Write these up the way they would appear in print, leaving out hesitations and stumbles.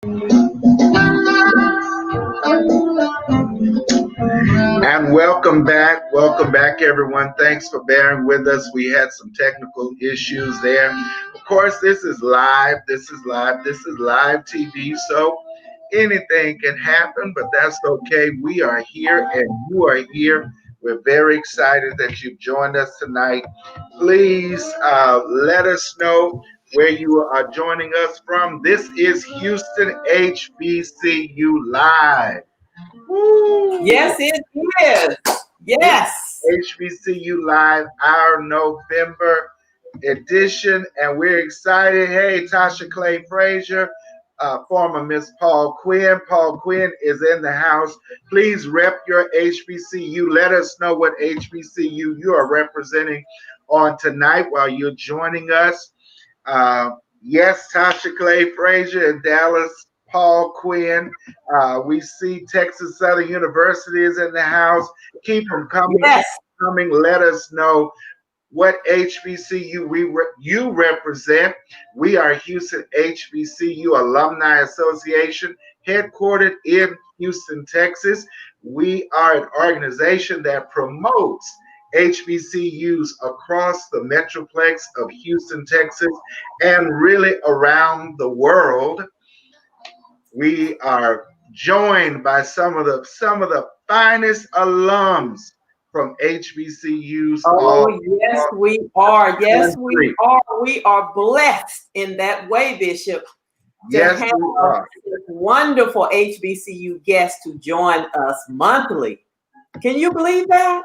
And welcome back. Welcome back, everyone. Thanks for bearing with us. We had some technical issues there. Of course, this is live. This is live. This is live TV. So anything can happen, but that's okay. We are here and you are here. We're very excited that you've joined us tonight. Please let us know where you are joining us from. This is Houston HBCU Live. Woo. Yes, it is. Yes. HBCU Live, our November edition, and we're excited. Hey, Tasha Clay Frazier, former Miss Paul Quinn. Paul Quinn is in the house. Please rep your HBCU. Let us know what HBCU you are representing on tonight while you're joining us. Yes, Tasha Clay Frazier in Dallas. Paul Quinn. We see Texas Southern University is in the house. Keep them coming. Yes. Coming. Let us know what HBCU you represent. We are Houston HBCU Alumni Association, headquartered in Houston, Texas. We are an organization that promotes HBCUs across the Metroplex of Houston, Texas, and really around the world. We are joined by some of the finest alums from HBCUs. Oh, yes, we are. Yes, we are. We are blessed in that way, Bishop. Yes, we are. Wonderful HBCU guests to join us monthly. Can you believe that?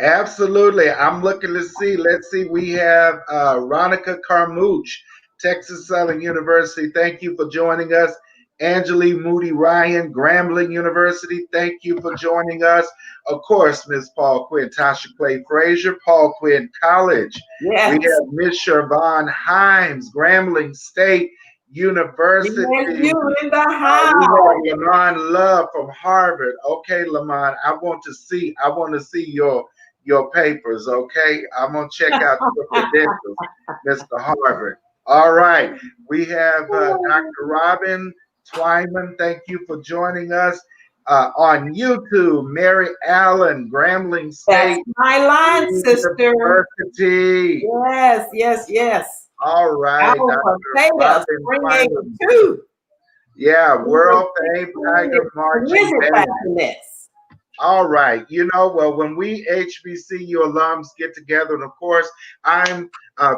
Absolutely. I'm looking to see. Let's see. We have Ronica Carmouche, Texas Southern University. Thank you for joining us. Angeli Moody Ryan, Grambling University. Thank you for joining us. Of course, Miss Paul Quinn, Tasha Clay Frazier, Paul Quinn College. Yes. We have Miss Shervon Himes, Grambling State University. Yes, you in the house. We have Lamont Love from Harvard. Okay, Lamont, I want to see your papers, okay? I'm gonna check out your credentials, Mr. Harvard. All right, we have Dr. Robin Twyman. Thank you for joining us on YouTube. Mary Allen, Grambling State. That's my line, sister. University. Yes, yes, yes. All right, Dr. Robin Twyman. Yeah, world fame Tiger marching band. All right. Well, when we HBCU alums get together, and of course, I'm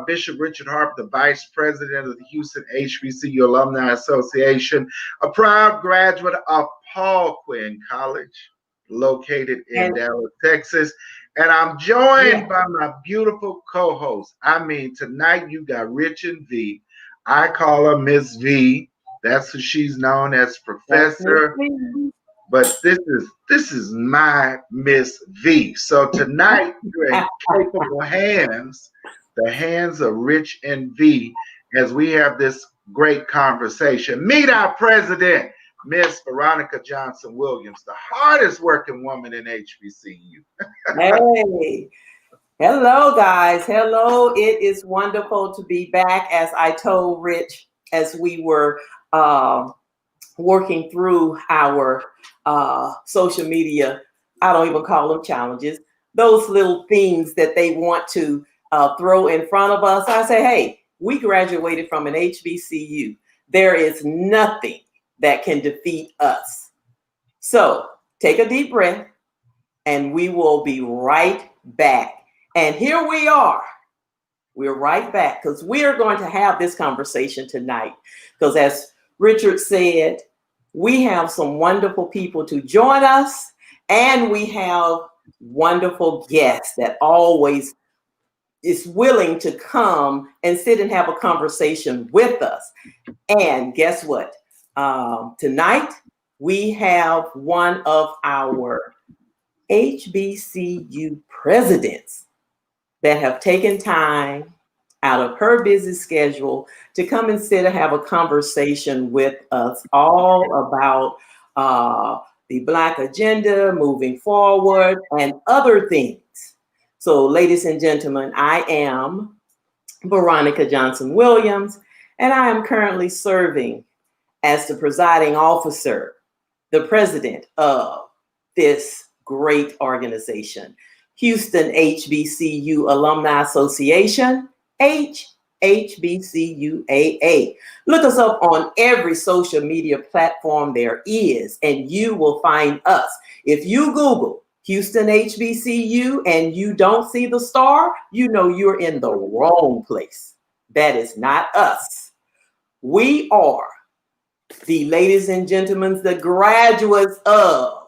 Bishop Richard Harp, the Vice President of the Houston HBCU Alumni Association, a proud graduate of Paul Quinn College, located in Dallas, Texas. And I'm joined by my beautiful co-host. I mean, tonight you got Rich and V. I call her Miss V. That's who she's known as, Professor. But this is my Miss V. So tonight you're in capable hands, the hands of Rich and V, as we have this great conversation. Meet our president, Miss Veronica Johnson Williams, the hardest working woman in HBCU. Hey, hello guys. Hello. It is wonderful to be back. As I told Rich, as we were working through our social media, I don't even call them challenges, those little things that they want to throw in front of us. I say, hey, we graduated from an HBCU. There is nothing that can defeat us. So take a deep breath and we will be right back. And here we are. We're right back because we are going to have this conversation tonight. Because as Richard said, we have some wonderful people to join us, and we have wonderful guests that always is willing to come and sit and have a conversation with us. And guess what? Tonight, we have one of our HBCU presidents that have taken time out of her busy schedule to come and sit and have a conversation with us all about the Black agenda, moving forward, and other things. So, ladies and gentlemen, I am Veronica Johnson Williams, and I am currently serving as the presiding officer, the president of this great organization, Houston HBCU Alumni Association, HBCUAA. Look us up on every social media platform there is, and you will find us. If you Google Houston HBCU and you don't see the star, you know you're in the wrong place. That is not us. We are the ladies and gentlemen, the graduates of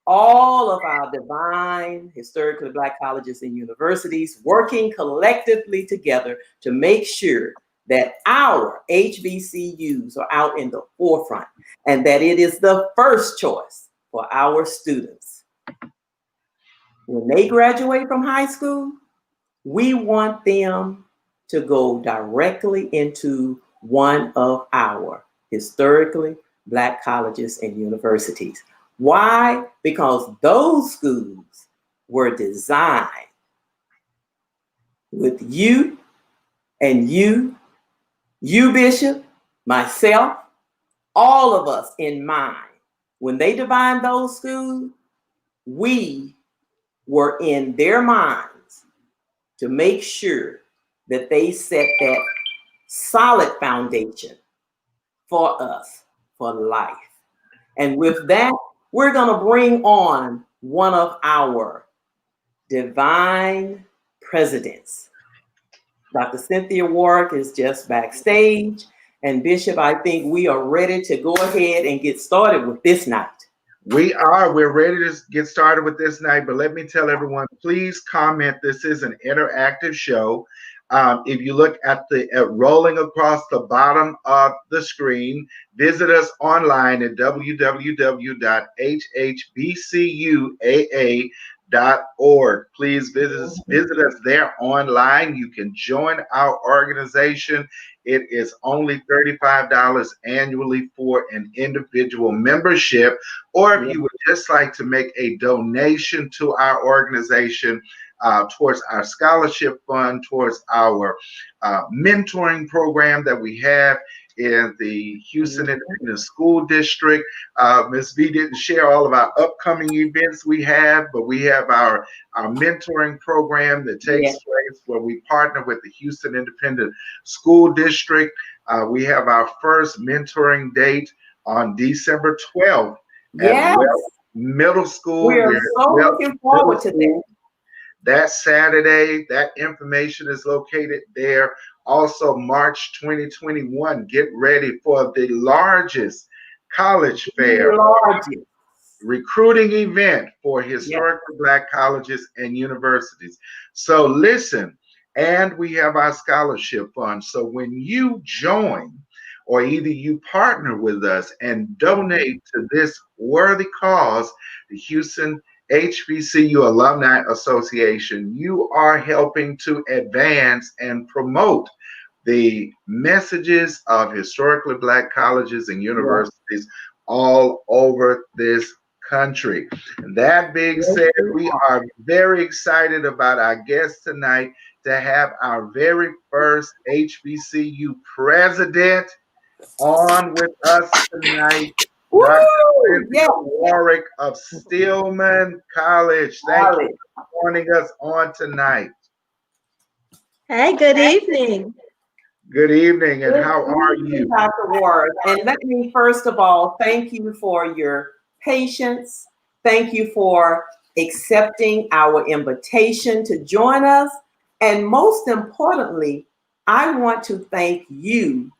all of our divine, historically Black colleges and universities, working collectively together to make sure that our HBCUs are out in the forefront and that it is the first choice for our students. When they graduate from high school, we want them to go directly into one of our historically Black colleges and universities. Why? Because those schools were designed with you and you, Bishop, myself, all of us in mind. When they designed those schools, we were in their minds to make sure that they set that solid foundation for us for life. And with that, we're going to bring on one of our divine presidents. Dr. Cynthia Warrick is just backstage. And Bishop, I think we are ready to go ahead and get started with this night. We are. We're ready to get started with this night. But let me tell everyone, please comment. This is an interactive show. If you look at the rolling across the bottom of the screen, visit us online at www.hhbcuaa.org. Please visit us there online. You can join our organization. It is only $35 annually for an individual membership. Or if you would just like to make a donation to our organization, towards our scholarship fund, towards our mentoring program that we have in the Houston Independent School District. Ms. V didn't share all of our upcoming events we have, but we have our mentoring program that takes place where we partner with the Houston Independent School District. We have our first mentoring date on December 12th at Middle School. We are so looking forward to that. That Saturday, that information is located there. Also, March 2021, get ready for the largest college fair, recruiting event for historically Black colleges and universities. So listen, and we have our scholarship fund. So when you join, or either you partner with us and donate to this worthy cause, the Houston HBCU Alumni Association, you are helping to advance and promote the messages of historically Black colleges and universities all over this country. And that being said, we are very excited about our guest tonight to have our very first HBCU president on with us tonight. Dr. C Warrick of Stillman College. Thank you for joining us on tonight. Hey, good evening. Good evening, and how are you? Dr. Warrick, and let me first of all thank you for your patience. Thank you for accepting our invitation to join us. And most importantly, I want to thank you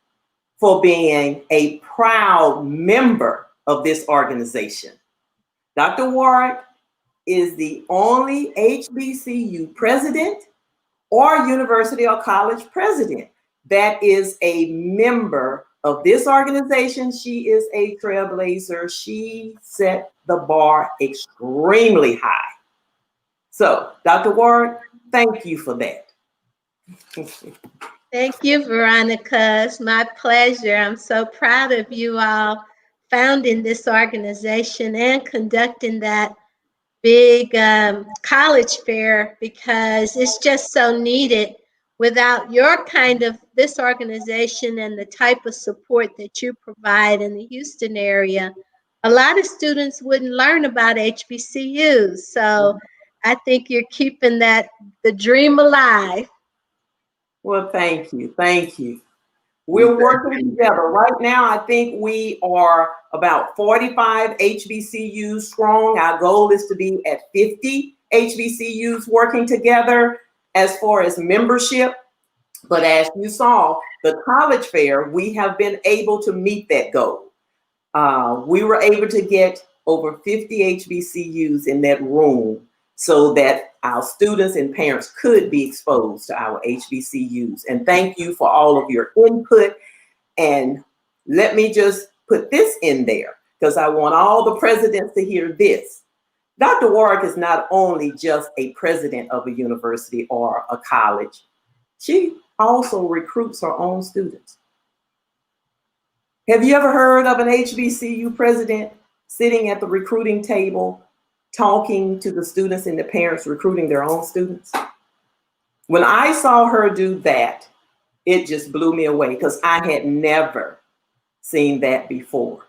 for being a proud member of this organization. Dr. Warrick is the only HBCU president or university or college president that is a member of this organization. She is a trailblazer. She set the bar extremely high. So, Dr. Warrick, thank you for that. Thank you, Veronica. It's my pleasure. I'm so proud of you all founding this organization and conducting that big college fair, because it's just so needed without your kind of this organization and the type of support that you provide in the Houston area, a lot of students wouldn't learn about HBCUs. So I think you're keeping the dream alive. Well, thank you. Thank you. We're working together. Right now, I think we are about 45 HBCUs strong. Our goal is to be at 50 HBCUs working together as far as membership. But as you saw, the college fair, we have been able to meet that goal. We were able to get over 50 HBCUs in that room so that our students and parents could be exposed to our HBCUs. And thank you for all of your input. And let me just put this in there because I want all the presidents to hear this. Dr. Warrick is not only just a president of a university or a college, she also recruits her own students. Have you ever heard of an HBCU president sitting at the recruiting table, talking to the students and the parents recruiting their own students? When I saw her do that, it just blew me away because I had never seen that before.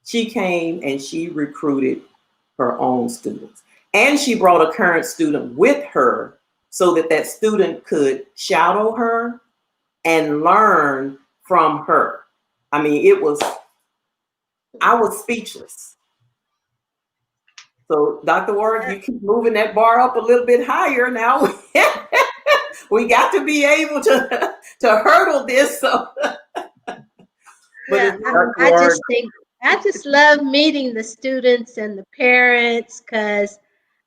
She came and she recruited her own students. And she brought a current student with her so that that student could shadow her and learn from her. I mean, I was speechless. So Dr. Warrick, you keep moving that bar up a little bit higher now. We got to be able to hurdle this. So. Yeah, I just love meeting the students and the parents because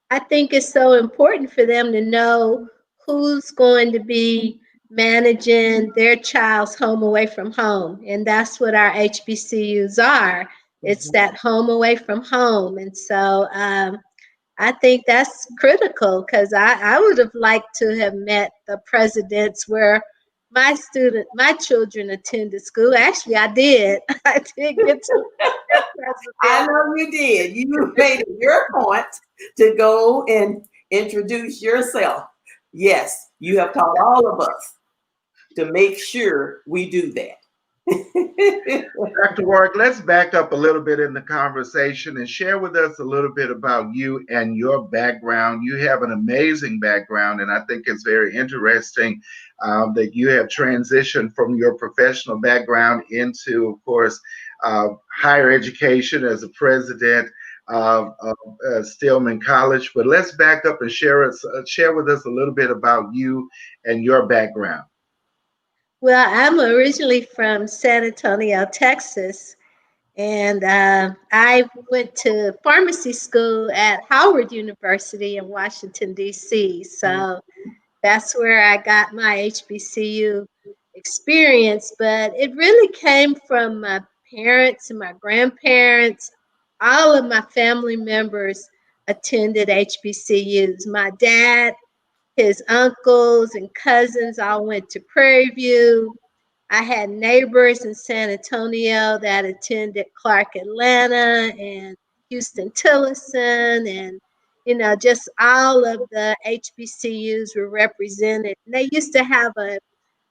I think it's so important for them to know who's going to be managing their child's home away from home. And that's what our HBCUs are. It's that home away from home. And so I think that's critical because I would have liked to have met the presidents where my children attended school. Actually, I did. I did get to. I know you did. You made it your point to go and introduce yourself. Yes, you have taught all of us to make sure we do that. Dr. Warrick, let's back up a little bit in the conversation and share with us a little bit about you and your background. You have an amazing background, and I think it's very interesting that you have transitioned from your professional background into, of course, higher education as a president of Stillman College. But let's back up and share with us a little bit about you and your background. Well, I'm originally from San Antonio, Texas, and I went to pharmacy school at Howard University in Washington, D.C. So that's where I got my HBCU experience. But it really came from my parents and my grandparents. All of my family members attended HBCUs. My dad, his uncles and cousins all went to Prairie View. I had neighbors in San Antonio that attended Clark Atlanta and Houston Tillotson, and just all of the HBCUs were represented. And they used to have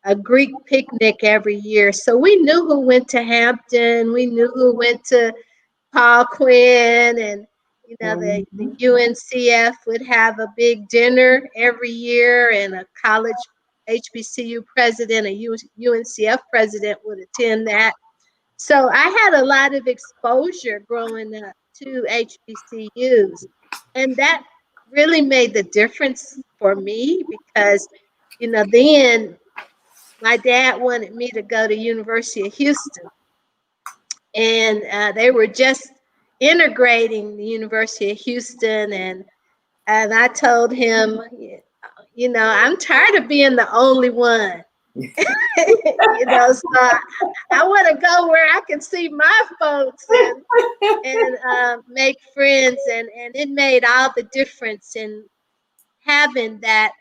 a Greek picnic every year. So we knew who went to Hampton. We knew who went to Paul Quinn, and the UNCF would have a big dinner every year, and a college HBCU president, a UNCF president would attend that. So I had a lot of exposure growing up to HBCUs, and that really made the difference for me because, then my dad wanted me to go to University of Houston, and they were just integrating the University of Houston, and I told him, I'm tired of being the only one. So I want to go where I can see my folks and make friends, and it made all the difference in having that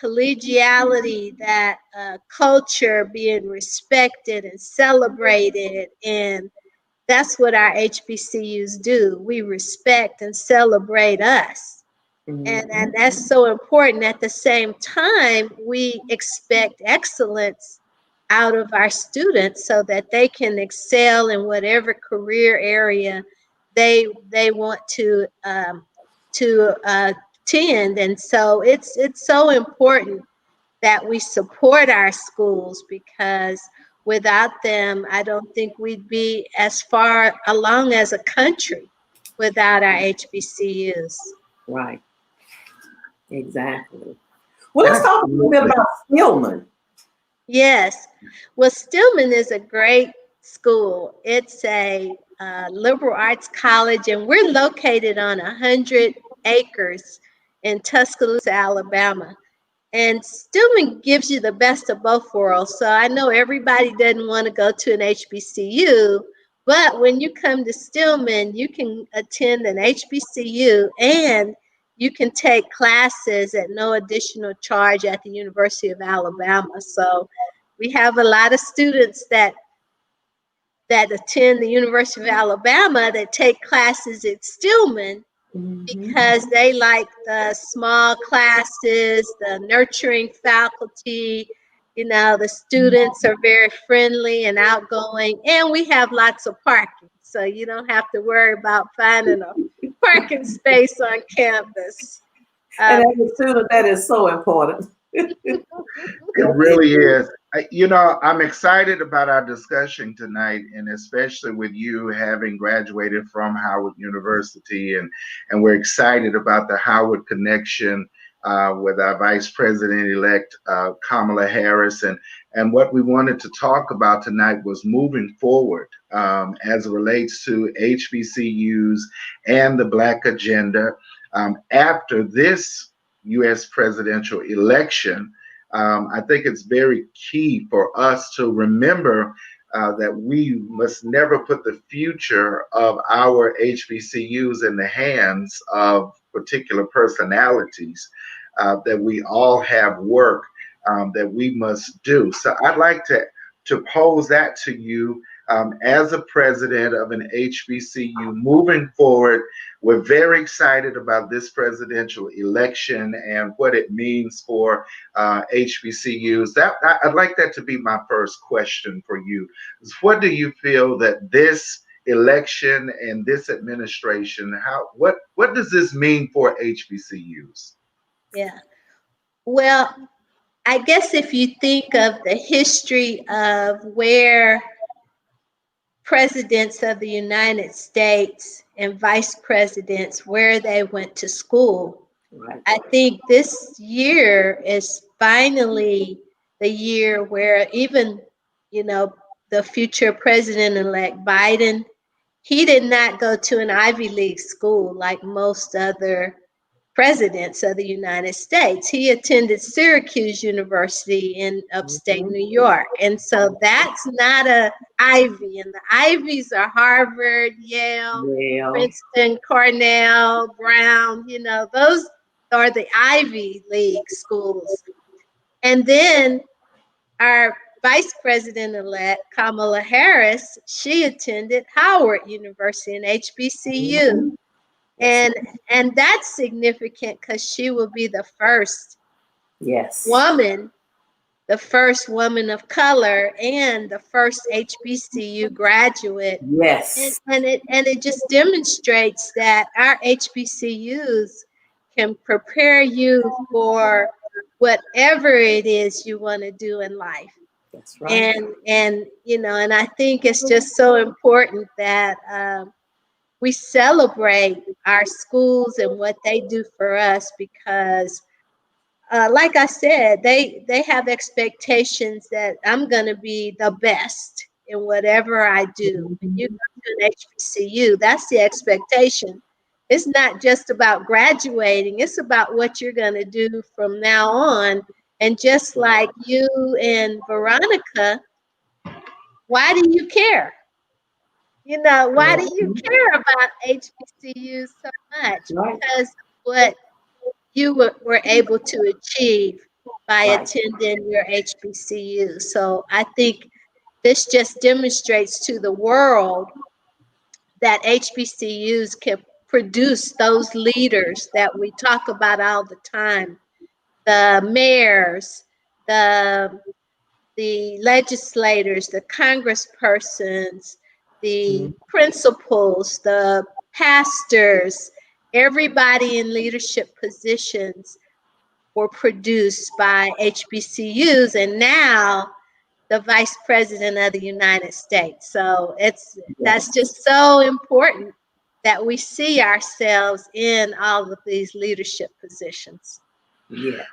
collegiality, that culture being respected and celebrated. And that's what our HBCUs do. We respect and celebrate us. And that's so important. At the same time, we expect excellence out of our students so that they can excel in whatever career area they want to attend. And so it's so important that we support our schools, because without them, I don't think we'd be as far along as a country without our HBCUs. Right. Exactly. Well, let's talk a little bit about Stillman. Yes. Well, Stillman is a great school. It's a liberal arts college, and we're located on 100 acres in Tuscaloosa, Alabama. And Stillman gives you the best of both worlds. So I know everybody doesn't want to go to an HBCU, but when you come to Stillman, you can attend an HBCU and you can take classes at no additional charge at the University of Alabama. So we have a lot of students that attend the University of Alabama that take classes at Stillman because they like the small classes, the nurturing faculty. You know, the students are very friendly and outgoing, and we have lots of parking. So you don't have to worry about finding a parking space on campus. And as a student, that is so important. It really is. You know, I'm excited about our discussion tonight, and especially with you having graduated from Howard University, and we're excited about the Howard connection with our Vice President-elect Kamala Harris, and what we wanted to talk about tonight was moving forward as it relates to HBCUs and the Black agenda after this U.S. presidential election. I think it's very key for us to remember that we must never put the future of our HBCUs in the hands of particular personalities, that we all have work that we must do. So I'd like to pose that to you as a president of an HBCU moving forward. We're very excited about this presidential election and what it means for HBCUs. I'd like that to be my first question for you. What do you feel that this election and this administration, what does this mean for HBCUs? Yeah. Well, I guess if you think of the history of where presidents of the United States and vice presidents, where they went to school, right, I think this year is finally the year where even, you know, the future president-elect Biden, he did not go to an Ivy League school like most other presidents of the United States. He attended Syracuse University in upstate New York. And so that's not a Ivy. And the Ivies are Harvard, Yale, Princeton, Cornell, Brown, you know, those are the Ivy League schools. And then our Vice President-elect Kamala Harris, she attended Howard University, an HBCU. And that's significant because she will be the first woman, the first woman of color, and the first HBCU graduate. Yes. And it just demonstrates that our HBCUs can prepare you for whatever it is you want to do in life. That's right. And you know, and I think it's just so important that we celebrate our schools and what they do for us, because like I said, they have expectations that I'm going to be the best in whatever I do. When you go to an HBCU, that's the expectation. It's not just about graduating, it's about what you're going to do from now on. And just like you and Veronica, why do you care? You know, why do you care about HBCUs so much? Because what you were able to achieve by attending your HBCU. So I think this just demonstrates to the world that HBCUs can produce those leaders that we talk about all the time, the mayors, the legislators, the congresspersons, the principals, the pastors, everybody in leadership positions were produced by HBCUs, and now the Vice President of the United States. So that's just so important that we see ourselves in all of these leadership positions. Yeah.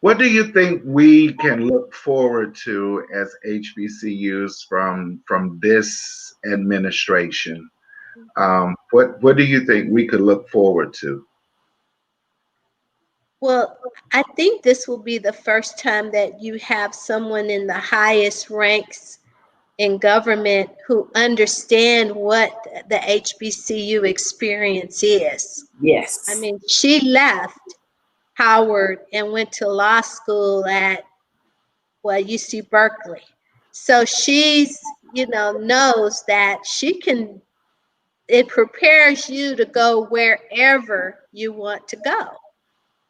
What do you think we can look forward to as HBCUs from this administration? What do you think we could look forward to? Well, I think this will be the first time that you have someone in the highest ranks in government who understand what the HBCU experience is. Yes. I mean, she left Howard and went to law school at UC Berkeley. So she's, knows that it prepares you to go wherever you want to go.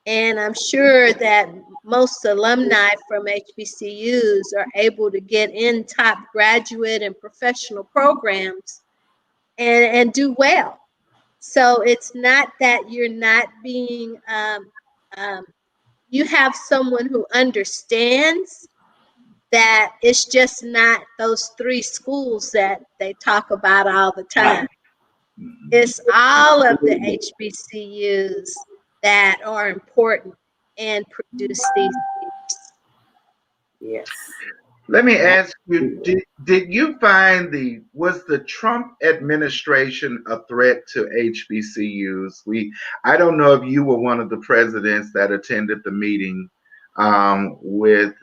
And I'm sure that most alumni from HBCUs are able to get in top graduate and professional programs and do well. So it's not that you're not being, you have someone who understands that it's just not those 3 schools that they talk about all the time. It's all of the HBCUs that are important and produce these leaders. Yes. Let me ask you, did you find was the Trump administration a threat to HBCUs? I don't know if you were one of the presidents that attended the meeting with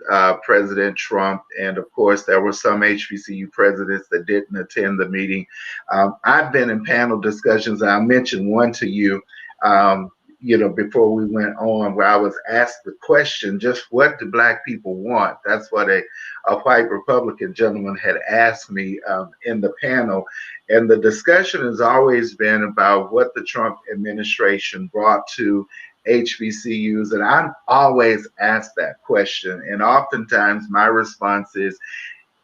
President Trump, and of course there were some HBCU presidents that didn't attend the meeting. I've been in panel discussions, and I mentioned one to you, before we went on, where I was asked the question, just what do Black people want? That's what a white Republican gentleman had asked me in the panel. And the discussion has always been about what the Trump administration brought to HBCUs. And I'm always asked that question. And oftentimes my response is,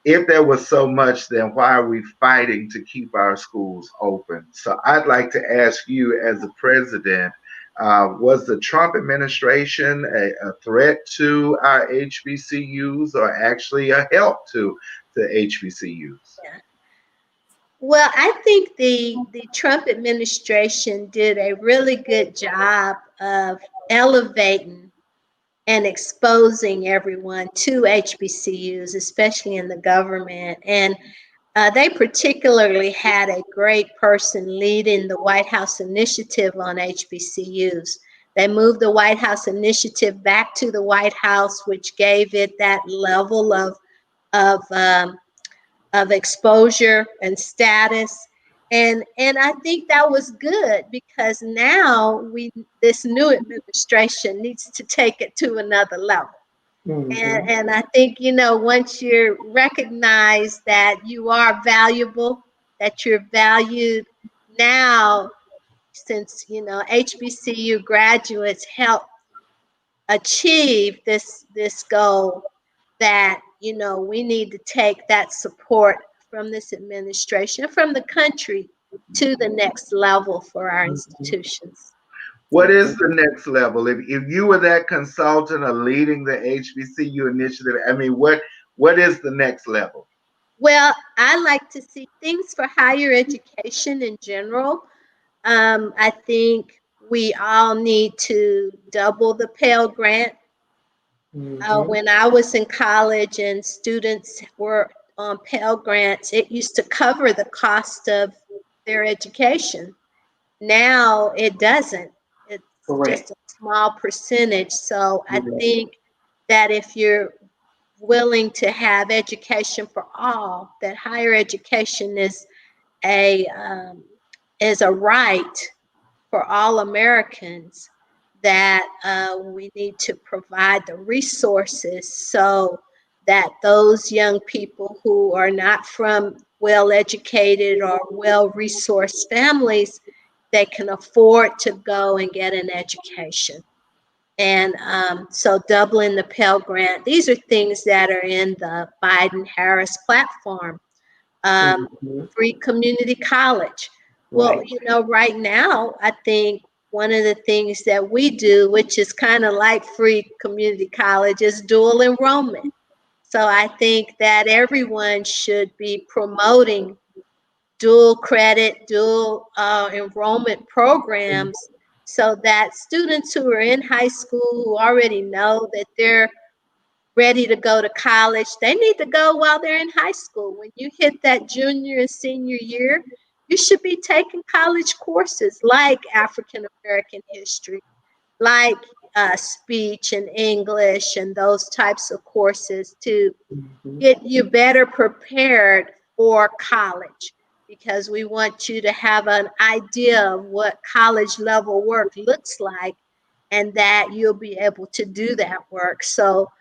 if there was so much, then why are we fighting to keep our schools open? So I'd like to ask you, as a president, was the Trump administration a threat to our HBCUs, or actually a help to the HBCUs? Yeah. Well, I think the Trump administration did a really good job of elevating and exposing everyone to HBCUs, especially in the government. And they particularly had a great person leading the White House initiative on HBCUs. They moved the White House initiative back to the White House, which gave it that level of exposure and status. And I think that was good, because now this new administration needs to take it to another level. Mm-hmm. And I think, once you recognize that you are valuable, that you're valued now, since, HBCU graduates help achieve this goal, that, we need to take that support from this administration, from the country, to the next level for our institutions. What is the next level? If you were that consultant or leading the HBCU initiative, I mean, what is the next level? Well, I like to see things for higher education in general. I think we all need to double the Pell Grant. When I was in college and students were on Pell Grants, it used to cover the cost of their education. Now it doesn't. It's just a small percentage. So I think that if you're willing to have education for all, that higher education is a right for all Americans, that we need to provide the resources so that those young people who are not from well-educated or well-resourced families, they can afford to go and get an education. And so doubling the Pell Grant, these are things that are in the Biden-Harris platform. Free community college. Well, Right. you know, right now, I think one of the things that we do, which is kind of like free community college, is dual enrollment. So I think that everyone should be promoting dual credit, dual enrollment programs so that students who are in high school who already know that they're ready to go to college, they need to go while they're in high school. When you hit that junior and senior year, you should be taking college courses like African American history, like speech and English and those types of courses to get you better prepared for college, because we want you to have an idea of what college level work looks like and that you'll be able to do that work. So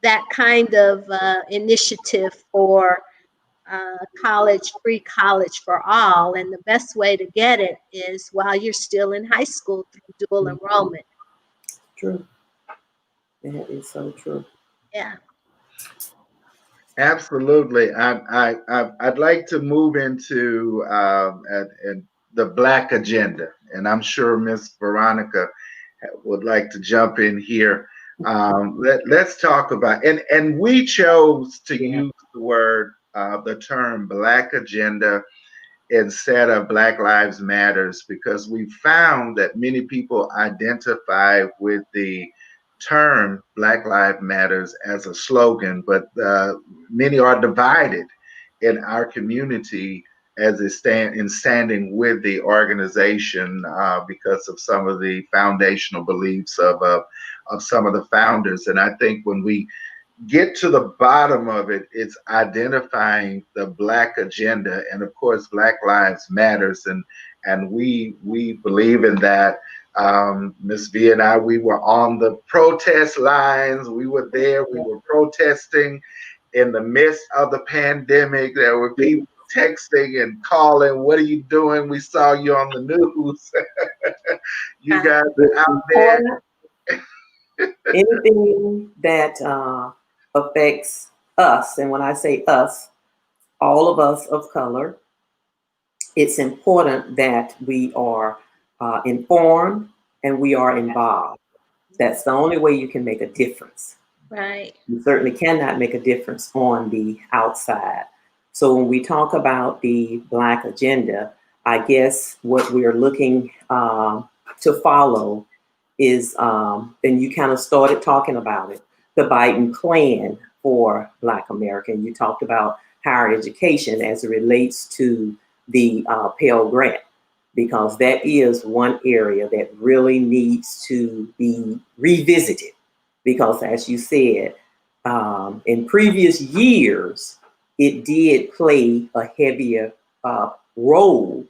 that kind of initiative for free college for all, and the best way to get it is while you're still in high school through dual enrollment. True. That is so true. Yeah. Absolutely. I'd like to move into the Black agenda, and I'm sure Miss Veronica would like to jump in here. Let's talk about, and we chose to use the term Black agenda instead of Black Lives Matters, because we found that many people identify with the term Black Lives Matters as a slogan, but many are divided in our community as it standing with the organization because of some of the foundational beliefs of some of the founders. And I think when we get to the bottom of it, it's identifying the Black agenda, and of course, Black Lives Matters, and we believe in that. Ms. V and I, we were on the protest lines. We were there. We were protesting in the midst of the pandemic. There were people texting and calling, "What are you doing? We saw you on the news." You guys are out there. Anything that affects us, and when I say us, all of us of color, it's important that we are informed and we are involved. That's the only way you can make a difference. Right. You certainly cannot make a difference on the outside. So when we talk about the Black agenda, I guess what we are looking to follow is, and you kind of started talking about it, the Biden plan for Black America. And you talked about higher education as it relates to the Pell Grant, because that is one area that really needs to be revisited. Because as you said, in previous years, it did play a heavier role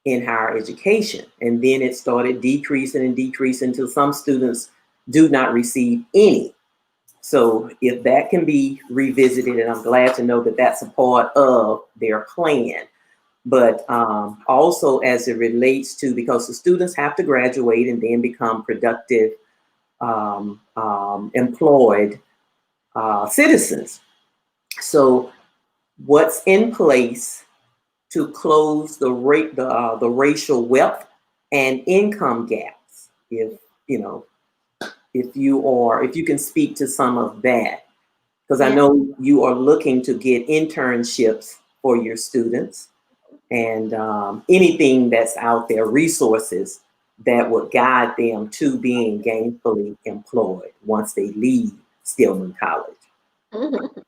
in higher education. And then it started decreasing and decreasing until some students do not receive any. So if that can be revisited, and I'm glad to know that that's a part of their plan. But also as it relates to, because the students have to graduate and then become productive, employed citizens. So what's in place to close the racial wealth and income gaps? If you can speak to some of that, because I know you are looking to get internships for your students, and anything that's out there, resources that would guide them to being gainfully employed once they leave Stillman College. Mm-hmm.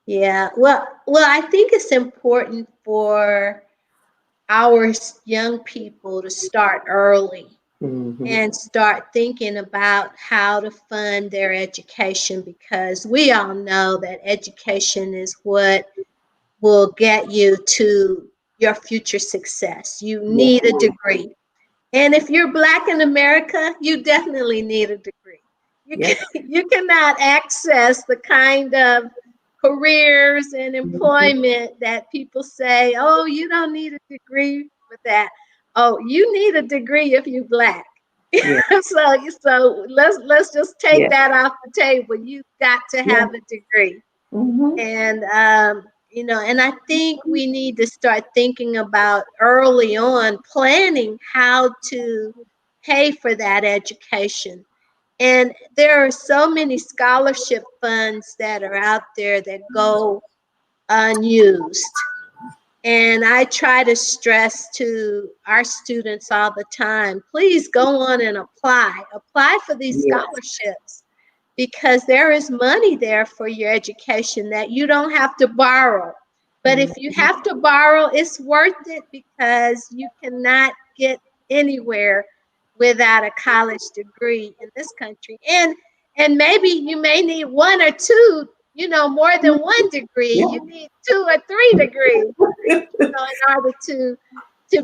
Yeah, well, I think it's important for our young people to start early and start thinking about how to fund their education, because we all know that education is what will get you to your future success. You need a degree. And if you're Black in America, you definitely need a degree. You cannot access the kind of careers and employment that people say, oh, you don't need a degree for that. oh, you need a degree if you're Black. Yeah. so let's just take Yeah. that off the table. You've got to have a degree. Mm-hmm. And you know, and I think we need to start thinking about early on planning how to pay for that education. And there are so many scholarship funds that are out there that go unused. And I try to stress to our students all the time, please go on and apply for these scholarships, because there is money there for your education that you don't have to borrow. But if you have to borrow, it's worth it, because you cannot get anywhere without a college degree in this country. And maybe you may need one or two, you know, more than one degree. Yeah. You need 2 or 3 degrees, you know, in order to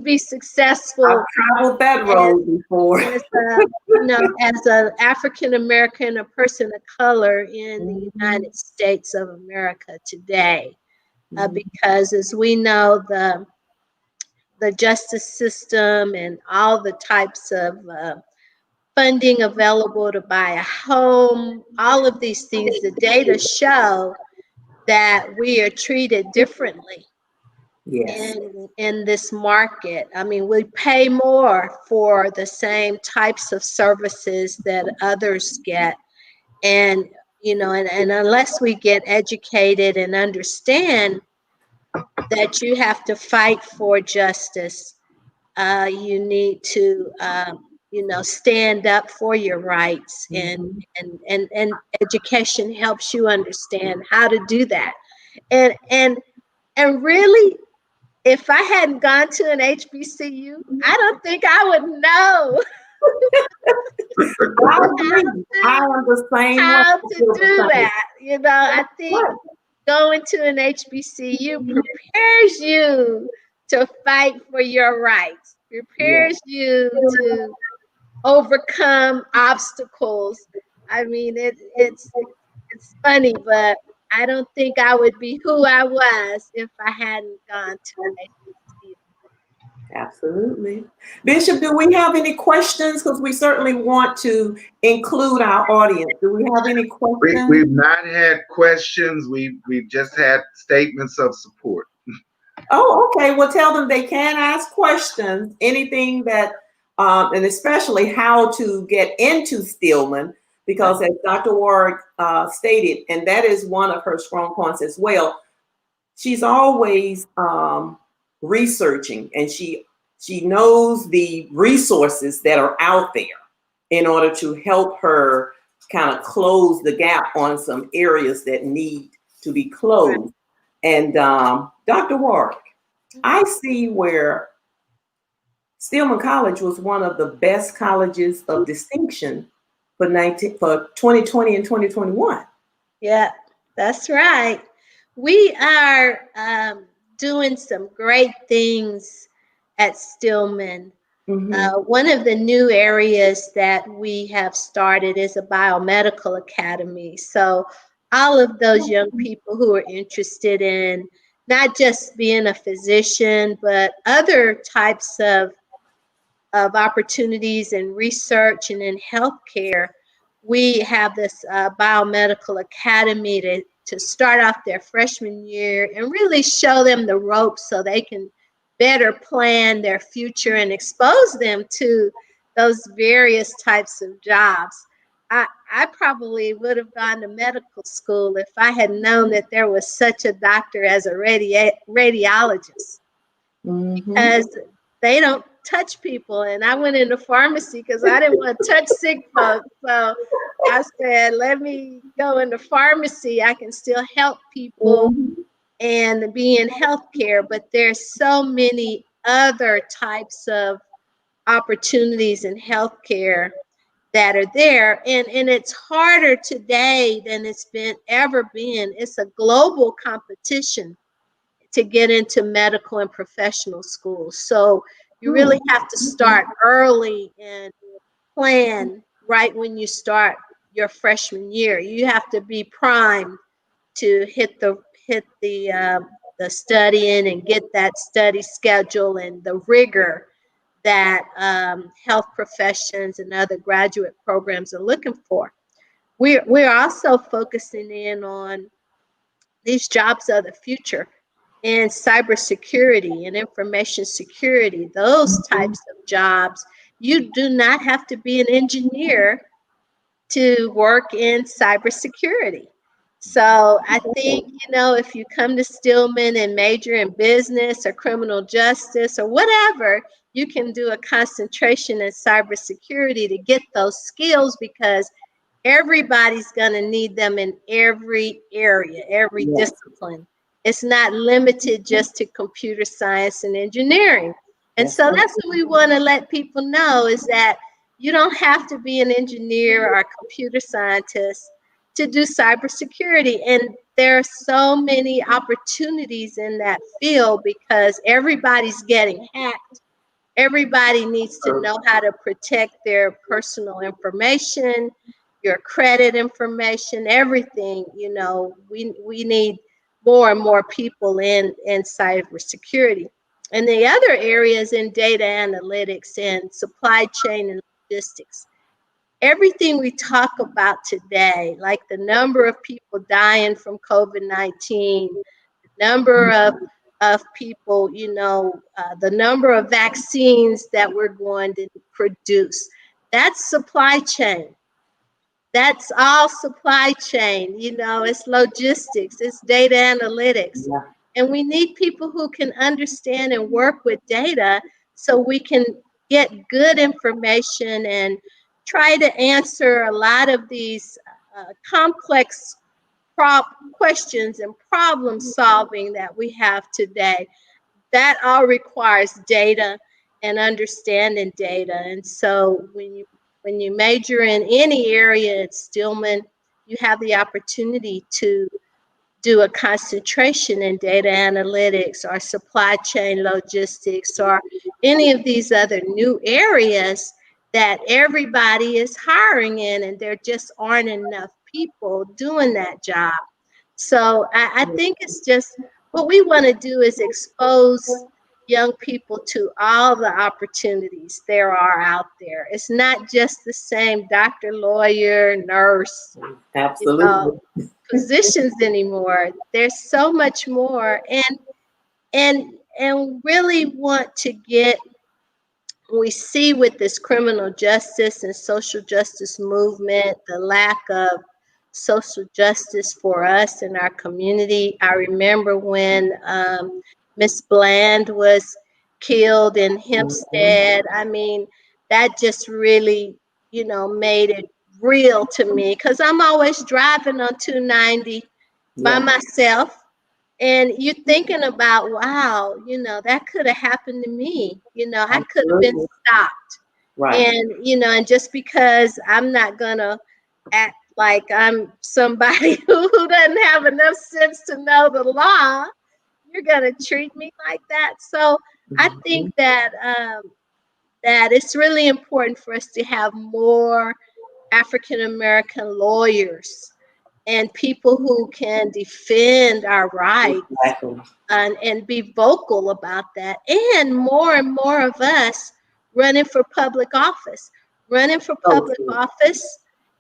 be successful. I've traveled that road before. As you know, as an African American, a person of color in the United States of America today, because as we know, the justice system and all the types of funding available to buy a home, all of these things, the data show that we are treated differently. Yes. In this market. I mean, we pay more for the same types of services that others get. And, you know, and unless we get educated and understand that you have to fight for justice, you need to, you know, stand up for your rights. And education helps you understand how to do that. And really, if I hadn't gone to an HBCU, I don't think I would know I am the same how way. to do that. You know, I think going to an HBCU prepares you to fight for your rights, prepares you to overcome obstacles. I mean, it's funny, but I don't think I would be who I was if I hadn't gone to an HBCU. Absolutely. Bishop, do we have any questions? Because we certainly want to include our audience. Do we have any questions? We've not had questions. We've just had statements of support. Oh, okay. Well, tell them they can ask questions. Anything that, and especially how to get into Stillman, because as Dr. Warrick stated, and that is one of her strong points as well, she's always researching, and she knows the resources that are out there in order to help her kind of close the gap on some areas that need to be closed. And Dr. Warrick, I see where Stillman College was one of the best colleges of distinction for 2020 and 2021. Yeah, that's right. We are doing some great things at Stillman. One of the new areas that we have started is a biomedical academy. So all of those young people who are interested in not just being a physician, but other types of opportunities in research and in healthcare, we have this biomedical academy to start off their freshman year and really show them the ropes so they can better plan their future and expose them to those various types of jobs. I probably would have gone to medical school if I had known that there was such a doctor as a radiologist, because they don't touch people. And I went into pharmacy because I didn't want to touch sick folks. So I said, let me go into pharmacy. I can still help people and be in healthcare, but there's so many other types of opportunities in healthcare that are there. And it's harder today than it's ever been. It's a global competition to get into medical and professional schools. So you really have to start early and plan right when you start your freshman year. You have to be primed to hit the studying and get that study schedule and the rigor that health professions and other graduate programs are looking for. We're also focusing in on these jobs of the future in cybersecurity and information security, those types of jobs. You do not have to be an engineer to work in cybersecurity. So I think, if you come to Stillman and major in business or criminal justice or whatever, you can do a concentration in cybersecurity to get those skills, because everybody's going to need them in every area, every discipline. It's not limited just to computer science and engineering. And so that's what we want to let people know, is that you don't have to be an engineer or a computer scientist to do cybersecurity. And there are so many opportunities in that field because everybody's getting hacked. Everybody needs to know how to protect their personal information, your credit information, everything. We need more and more people in cybersecurity. And the other areas in data analytics and supply chain and logistics. Everything we talk about today, like the number of people dying from COVID-19, the number of people, the number of vaccines that we're going to produce, that's supply chain. That's all supply chain. It's logistics, it's data analytics. Yeah. And we need people who can understand and work with data so we can get good information and try to answer a lot of these complex questions and problem solving that we have today. That all requires data and understanding data. And so when you major in any area at Stillman, you have the opportunity to do a concentration in data analytics or supply chain logistics or any of these other new areas that everybody is hiring in, and there just aren't enough people doing that job. So I think it's just what we want to do is expose young people to all the opportunities there are out there. It's not just the same doctor, lawyer, nurse, absolutely, positions anymore. There's so much more, and really want to get. We see with this criminal justice and social justice movement, the lack of social justice for us in our community. I remember when Miss Bland was killed in Hempstead. I mean, that just really, made it real to me, because I'm always driving on 290 by myself. And you're thinking about, wow, that could have happened to me. I could have been stopped. Right. And, and just because I'm not going to act like I'm somebody who doesn't have enough sense to know the law, you're going to treat me like that. So I think that that it's really important for us to have more African American lawyers and people who can defend our rights. Exactly. And be vocal about that. And more of us running for public office,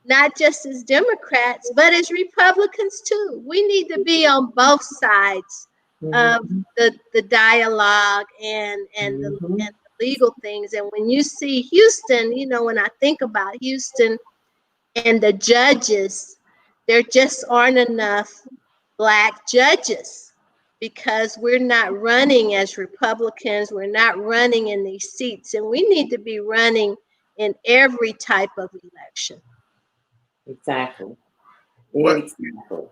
not just as Democrats, but as Republicans too. We need to be on both sides of the dialogue and the legal things. And when you see Houston, when I think about Houston and the judges, there just aren't enough Black judges, because we're not running as Republicans. We're not running in these seats, and we need to be running in every type of election. Exactly. Well,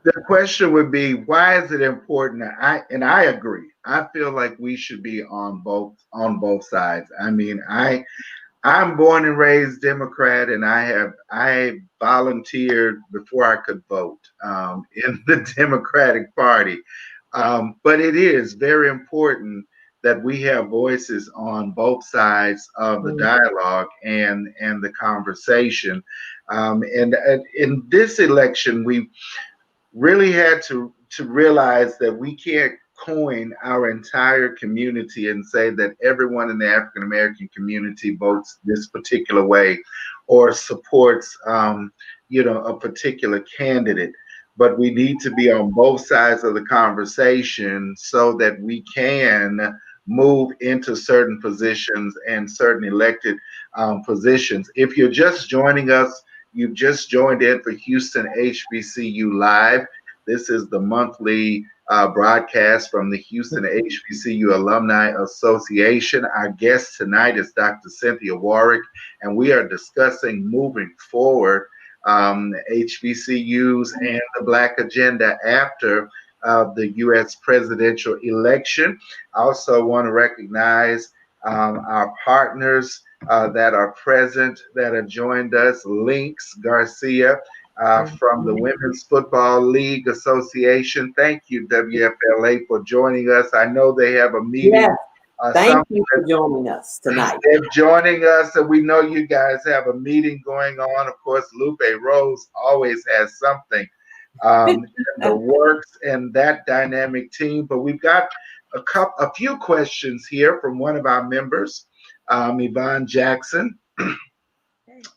the question would be, why is it important? I agree. I feel like we should be on both sides. I mean, I'm born and raised Democrat, and I volunteered before I could vote in the Democratic Party. But it is very important that we have voices on both sides of the dialogue and the conversation. And in this election, we really had to realize that we can't coin our entire community and say that everyone in the African American community votes this particular way or supports, a particular candidate. But we need to be on both sides of the conversation so that we can move into certain positions and certain elected positions. If you're just joining us, you've just joined in for Houston HBCU Live. This is the monthly broadcast from the Houston HBCU Alumni Association. Our guest tonight is Dr. Cynthia Warrick, and we are discussing moving forward HBCUs and the Black agenda after the U.S. presidential election. I also want to recognize our partners that are present, that have joined us. Lynx Garcia from the Women's Football League Association. Thank you, WFLA, for joining us. I know they have a meeting. Yes. Thank you for joining us tonight. They're joining us, and we know you guys have a meeting going on. Of course, Lupe Rose always has something in the works and that dynamic team. But we've got a few questions here from one of our members, Yvonne Jackson,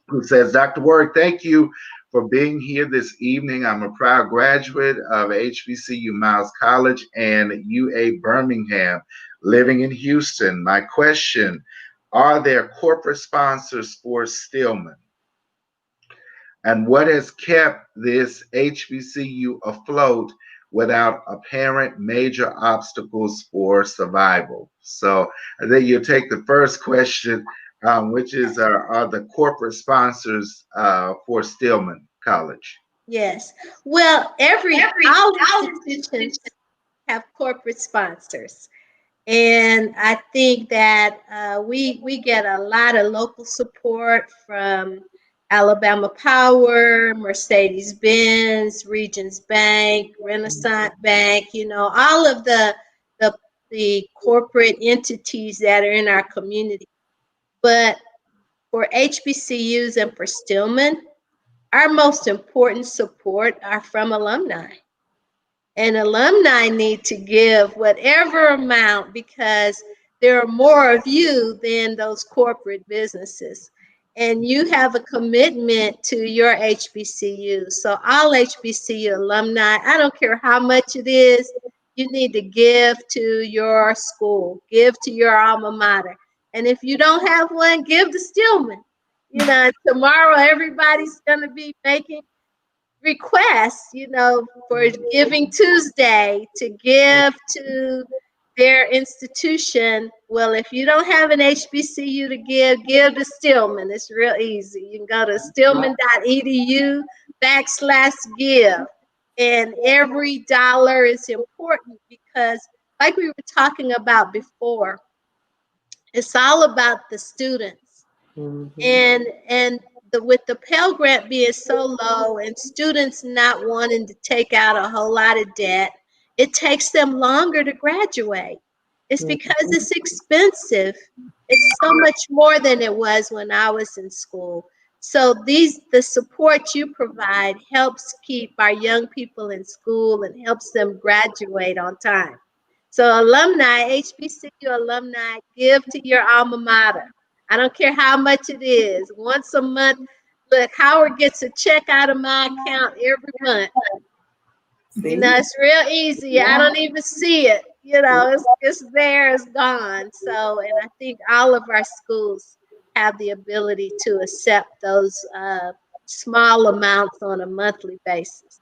who says, Dr. Warrick, thank you for being here this evening. I'm a proud graduate of HBCU Miles College and UA Birmingham, living in Houston. My question, are there corporate sponsors for Stillman? And what has kept this HBCU afloat without apparent major obstacles for survival? So then you take the first question, which is, are the corporate sponsors for Stillman College? Yes. Well, all institutions have corporate sponsors. And I think that we get a lot of local support from Alabama Power, Mercedes-Benz, Regions Bank, Renaissance Bank, all of the corporate entities that are in our community. But for HBCUs and for Stillman, our most important support are from alumni. And alumni need to give whatever amount because there are more of you than those corporate businesses. And you have a commitment to your HBCU. So all HBCU alumni, I don't care how much it is, you need to give to your school, give to your alma mater. And if you don't have one, give to Stillman. Tomorrow everybody's going to be making requests, for Giving Tuesday to give to their institution. Well, if you don't have an HBCU to give to Stillman. It's real easy. You can go to stillman.edu/give. And every dollar is important because, like we were talking about before, it's all about the students. And with the Pell Grant being so low and students not wanting to take out a whole lot of debt, it takes them longer to graduate. It's because it's expensive. It's so much more than it was when I was in school. So the support you provide helps keep our young people in school and helps them graduate on time. So alumni, HBCU alumni, give to your alma mater. I don't care how much it is. Once a month, look, Howard gets a check out of my account every month. It's real easy. I don't even see it. It's there, it's gone. So, and I think all of our schools have the ability to accept those small amounts on a monthly basis.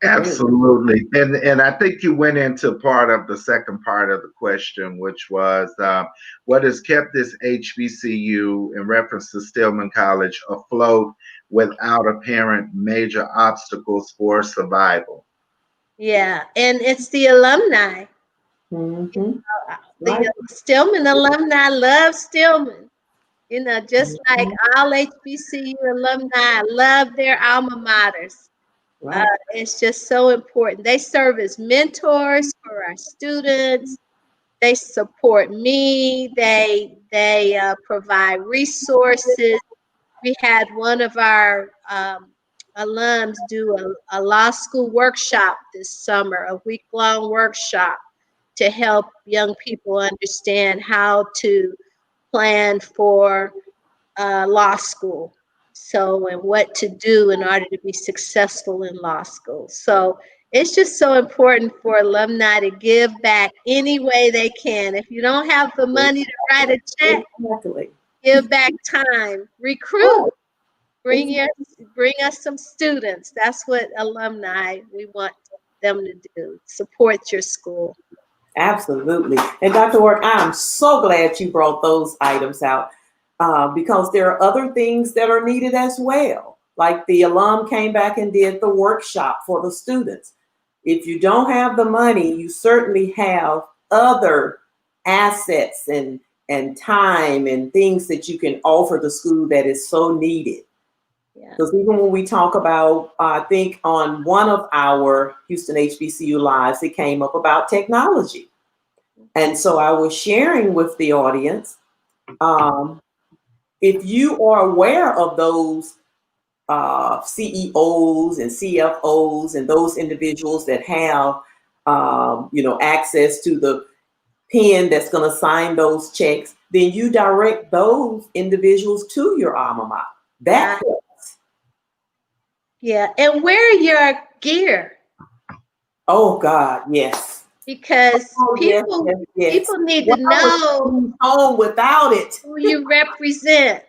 Absolutely. And I think you went into part of the second part of the question, which was what has kept this HBCU, in reference to Stillman College, afloat without apparent major obstacles for survival? Yeah, and it's the alumni. The Stillman alumni love Stillman. Just like all HBCU alumni love their alma maters. Right. It's just so important. They serve as mentors for our students. They support me. They provide resources. We had one of our alums do a law school workshop this summer, a week-long workshop to help young people understand how to plan for law school. So, and what to do in order to be successful in law school. So it's just so important for alumni to give back any way they can. If you don't have the money to write a check, give back time, recruit, bring us some students. That's what alumni, we want them to do, support your school. Absolutely. And Dr. Warrick, I'm so glad you brought those items out because there are other things that are needed as well. Like the alum came back and did the workshop for the students. If you don't have the money, you certainly have other assets and time and things that you can offer the school that is so needed. Because even when we talk about, I think on one of our Houston HBCU lives, it came up about technology. And so I was sharing with the audience, if you are aware of those CEOs and CFOs and those individuals that have, access to the pen that's going to sign those checks, then you direct those individuals to your alma mater. That helps. Yeah, and wear your gear. Oh God, yes. Because people need to know home without it. Who you represent.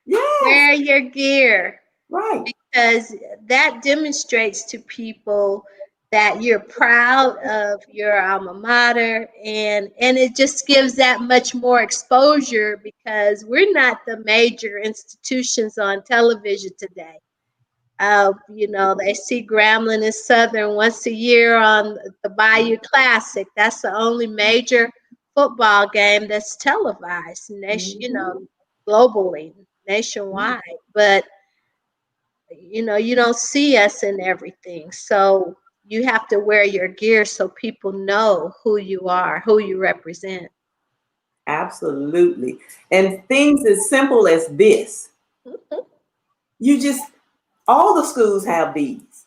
Yes. Wear your gear. Right. Because that demonstrates to people that you're proud of your alma mater, and it just gives that much more exposure because we're not the major institutions on television today. They see Grambling and Southern once a year on the Bayou Classic. That's the only major football game that's televised, globally, nationwide. But you don't see us in everything. So you have to wear your gear so people know who you are, who you represent. Absolutely. And things as simple as this. All the schools have these.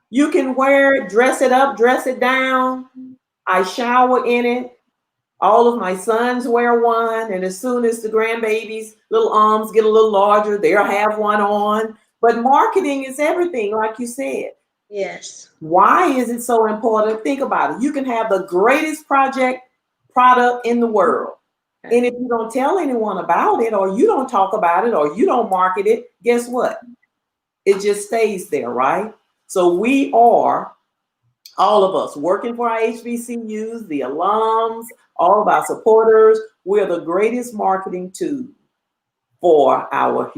You can wear it, dress it up, dress it down. I shower in it. All of my sons wear one. And as soon as the grandbabies' little arms get a little larger, they'll have one on. But marketing is everything, like you said. Yes. Why is it so important? Think about it. You can have the greatest product in the world. Okay. And if you don't tell anyone about it, or you don't talk about it, or you don't market it, guess what? It just stays there, right? So we are, all of us, working for our HBCUs, the alums, all of our supporters. We're the greatest marketing tool for our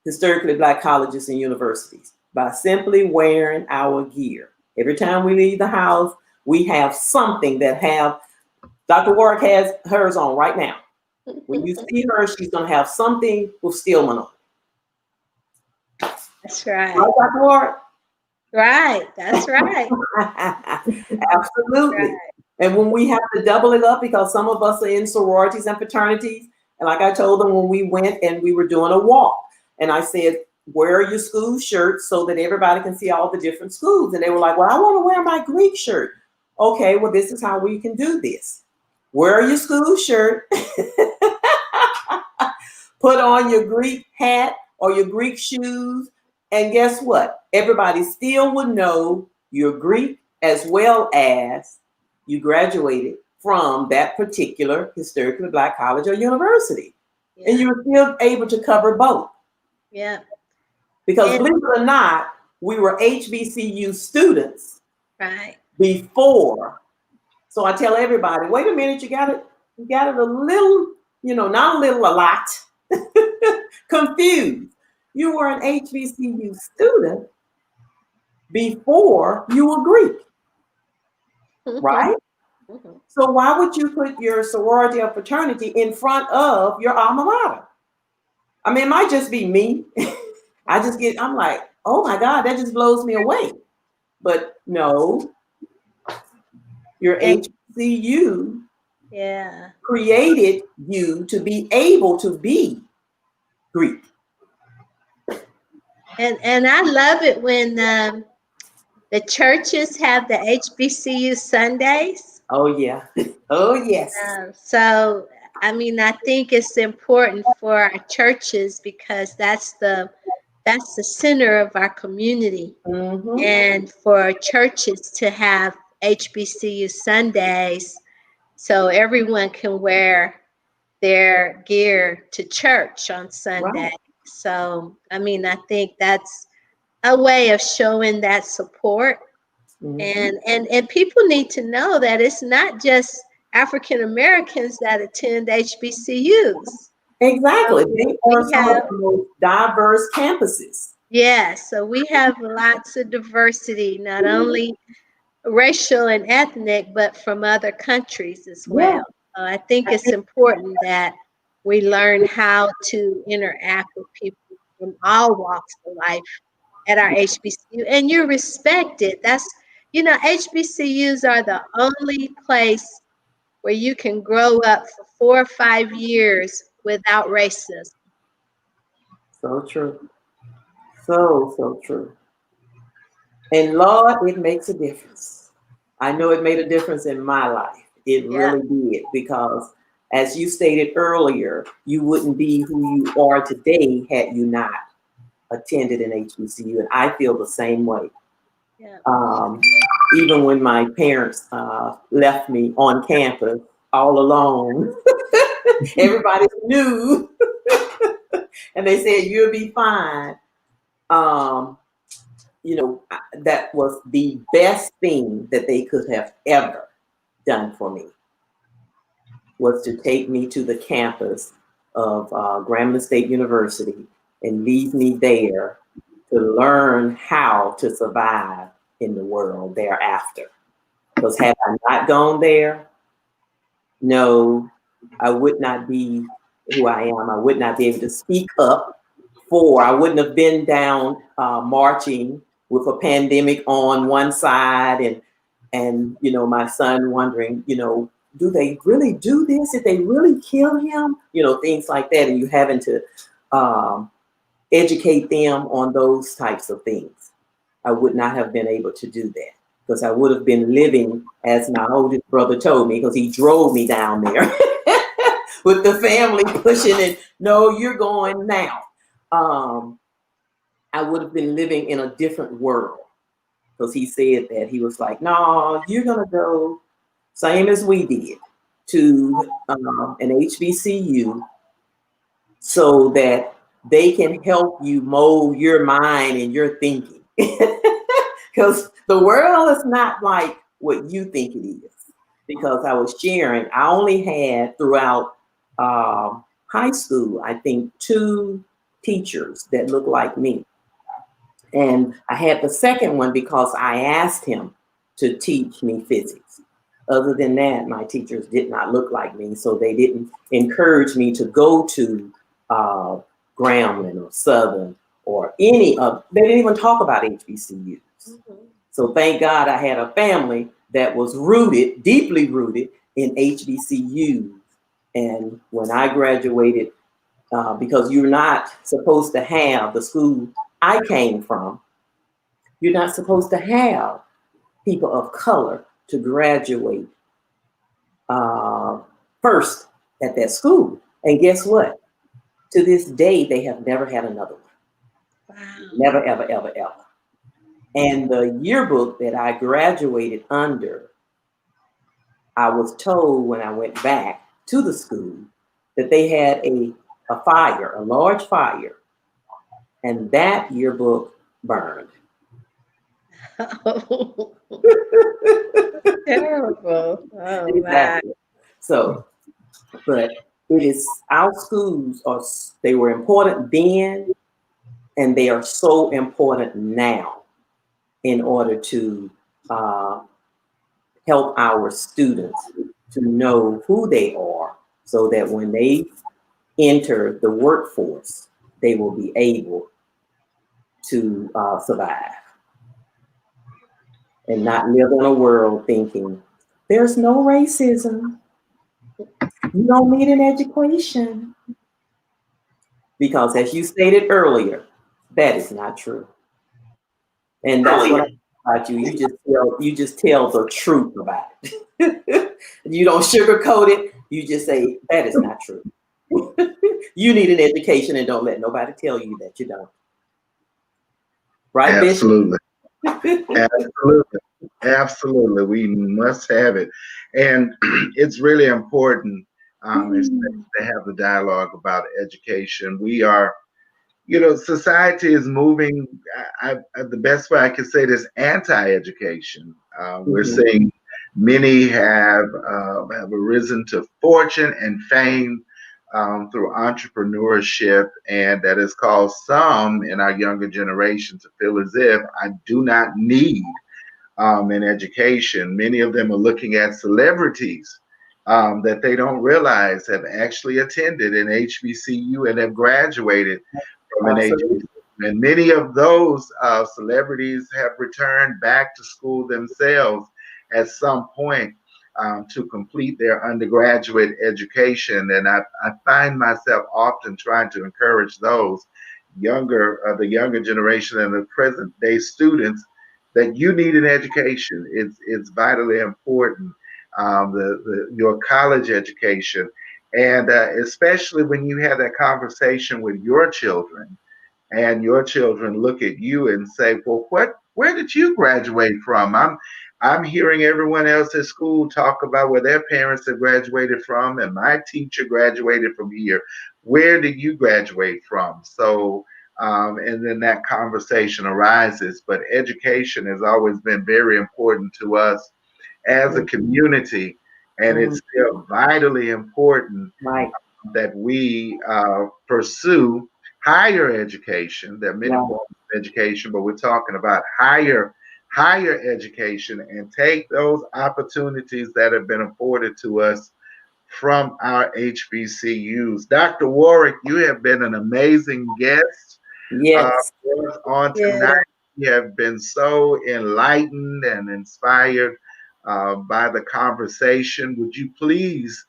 historically Black colleges and universities by simply wearing our gear. Every time we leave the house, we have something that have, Dr. Warrick has hers on right now. When you see her, she's going to have something with Stillman on. That's right. Right, Dr. Warrick? Right, that's right. Absolutely. Right. And when we have to double it up, because some of us are in sororities and fraternities, and like I told them when we went and we were doing a walk, and I said, wear your school shirt so that everybody can see all the different schools. And they were like, well, I want to wear my Greek shirt. Okay, well, this is how we can do this. Wear your school shirt, put on your Greek hat or your Greek shoes, and guess what? Everybody still would know you're Greek as well as you graduated from that particular historically Black college or university. Yeah. And you were still able to cover both. Yeah. Because believe it or not, we were HBCU students before. So I tell everybody, wait a minute, you got it a little, not a little, a lot confused. You were an HBCU student before you were Greek, right? Mm-hmm. So why would you put your sorority or fraternity in front of your alma mater? I mean, it might just be me. I'm like, oh my God, that just blows me away. But no, your HBCU created you to be able to be Greek. And I love it when the churches have the HBCU Sundays. Oh yeah. Oh yes. So I mean, I think it's important for our churches because that's the center of our community. Mm-hmm. And for churches to have HBCU Sundays so everyone can wear their gear to church on Sunday. Right. So, I mean, I think that's a way of showing that support. Mm-hmm. And people need to know that it's not just African Americans that attend HBCUs. Exactly. They are We some of have, the most diverse campuses. yeah, so we have lots of diversity, not only racial and ethnic, but from other countries as Yeah. well. I think it's important that we learn how to interact with people from all walks of life at our HBCU, and you're respected. That's, HBCUs are the only place where you can grow up for 4 or 5 years without racism. So true. So true. And Lord, it makes a difference. I know it made a difference in my life. It Yeah. really did, because as you stated earlier, you wouldn't be who you are today had you not attended an HBCU. And I feel the same way. Yeah. Even when my parents left me on campus all alone, everybody knew, and they said, you'll be fine. That was the best thing that they could have ever done for me, was to take me to the campus of Grambling State University and leave me there to learn how to survive in the world thereafter. Because had I not gone there, no, I would not be who I am. I would not be able to speak up I wouldn't have been down marching with a pandemic on one side and my son wondering, do they really do this? Did they really kill him? Things like that. And you having to educate them on those types of things. I would not have been able to do that, because I would have been living, as my oldest brother told me, because he drove me down there with the family pushing it. No, you're going now. I would have been living in a different world, because he said that. He was like, no, you're going to go, same as we did, to an HBCU so that they can help you mold your mind and your thinking. Because the world is not like what you think it is. Because I was sharing, I only had throughout high school, I think 2 teachers that looked like me. And I had the second one because I asked him to teach me physics. Other than that, my teachers did not look like me, so they didn't encourage me to go to Grambling or Southern or any of, they didn't even talk about HBCUs. Mm-hmm. So thank God I had a family that was rooted, deeply rooted in HBCUs. And when I graduated, because you're not supposed to have the school I came from, you're not supposed to have people of color to graduate first at that school. And guess what? To this day, they have never had another one. Wow. Never, ever, ever, ever. And the yearbook that I graduated under, I was told when I went back to the school that they had a fire, a large fire, and that yearbook burned. Oh. Terrible. Oh, exactly. My. So, but it is, our schools they were important then, and they are so important now in order to help our students to know who they are, so that when they enter the workforce, they will be able to survive and not live in a world thinking there's no racism. You don't need an education. Because as you stated earlier, That is not true. And that's what I like about you. You just tell the truth about it. You don't sugarcoat it. You just say that is not true. You need an education, and don't let nobody tell you that you don't. Right, Absolutely. Absolutely. Absolutely. We must have it. And it's really important to have the dialogue about education. We are, society is moving. The best way I can say this, anti-education. We're seeing many have arisen to fortune and fame through entrepreneurship, and that has caused some in our younger generation to feel as if I do not need an education. Many of them are looking at celebrities that they don't realize have actually attended an HBCU and have graduated from an HBCU. And many of those celebrities have returned back to school themselves at some point to complete their undergraduate education. And I find myself often trying to encourage those the younger generation and the present day students that you need an education. It's vitally important. Your college education, and especially when you have that conversation with your children, and your children look at you and say, "Well, where did you graduate from?" I'm hearing everyone else at school talk about where their parents have graduated from, and my teacher graduated from here. Where did you graduate from? So, and then that conversation arises. But education has always been very important to us as a community, and it's still vitally important that we pursue higher education. There are many forms of education, but we're talking about higher education, and take those opportunities that have been afforded to us from our HBCUs. Dr. Warrick, you have been an amazing guest on tonight. You have been so enlightened and inspired by the conversation. Would you please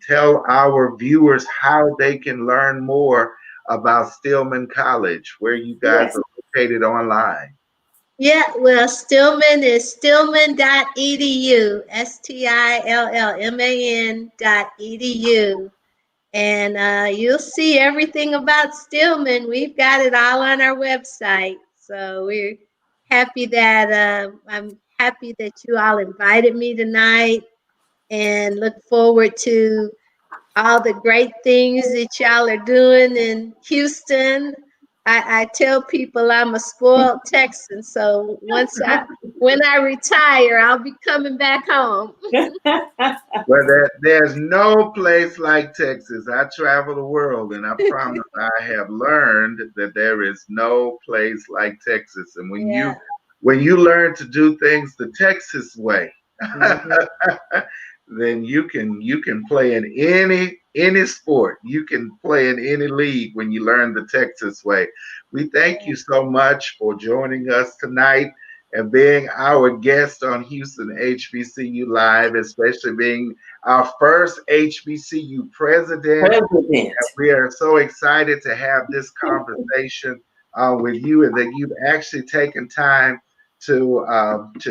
tell our viewers how they can learn more about Stillman College, where you guys are located online? Yeah, well, Stillman is stillman.edu, stillman.edu. And you'll see everything about Stillman. We've got it all on our website. So we're happy that I'm happy that you all invited me tonight, and look forward to all the great things that y'all are doing in Houston. I tell people I'm a spoiled Texan, so when I retire, I'll be coming back home. Well, there's no place like Texas. I travel the world, and I promise I have learned that there is no place like Texas. And when you learn to do things the Texas way, then you can play in any sport. You can play in any league when you learn the Texas way. We thank you so much for joining us tonight and being our guest on Houston HBCU Live, especially being our first HBCU president. And we are so excited to have this conversation with you, and that you've actually taken time to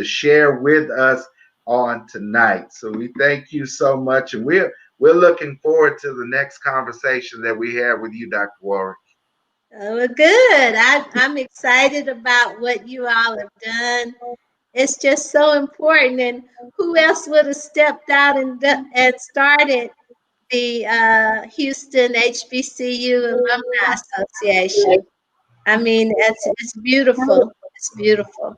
share with us on tonight. So we thank you so much, and we're looking forward to the next conversation that we have with you, Dr. Warrick. Oh, good. I'm excited about what you all have done. It's just so important. And who else would have stepped out and started the Houston HBCU Alumni Association? I mean, it's beautiful. It's beautiful.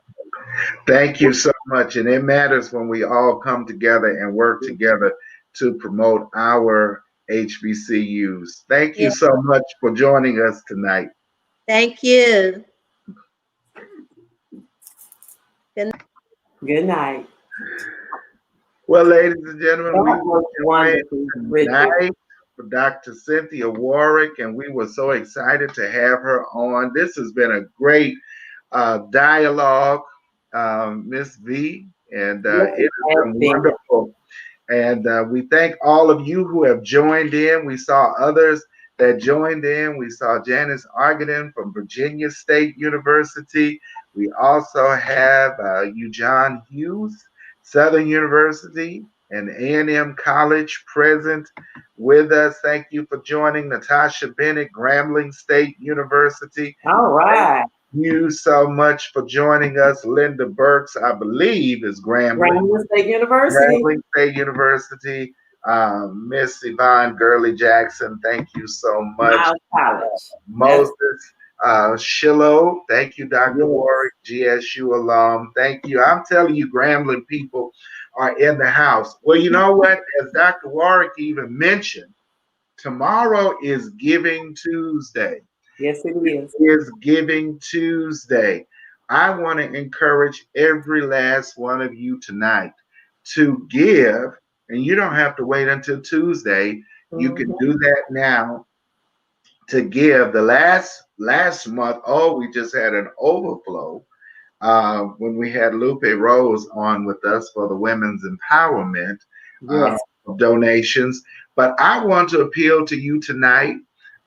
Thank you so much. And it matters when we all come together and work together to promote our HBCUs. Thank you so much for joining us tonight. Thank you. Good night. Well, ladies and gentlemen, we were tonight for Dr. Cynthia Warrick, and we were so excited to have her on. This has been a great dialogue, Miss V, and it has been wonderful. And we thank all of you who have joined in. We saw others that joined in. We saw Janice Argadin from Virginia State University. We also have Ujon Hughes, Southern University, and A&M College present with us. Thank you for joining. Natasha Bennett, Grambling State University. All right. Thank you so much for joining us. Linda Burks, I believe, is Grambling State University. Grambling State University. Miss Yvonne Gurley Jackson, thank you so much. Miles College. Moses Shiloh, thank you, Dr. Warrick, GSU alum. Thank you. I'm telling you, Grambling people are in the house. Well, you know what? As Dr. Warrick even mentioned, tomorrow is Giving Tuesday. Yes, it is. It is Giving Tuesday. I want to encourage every last one of you tonight to give, and you don't have to wait until Tuesday. You can do that now to give. The last month, we just had an overflow when we had Lupe Rose on with us for the women's empowerment donations. But I want to appeal to you tonight,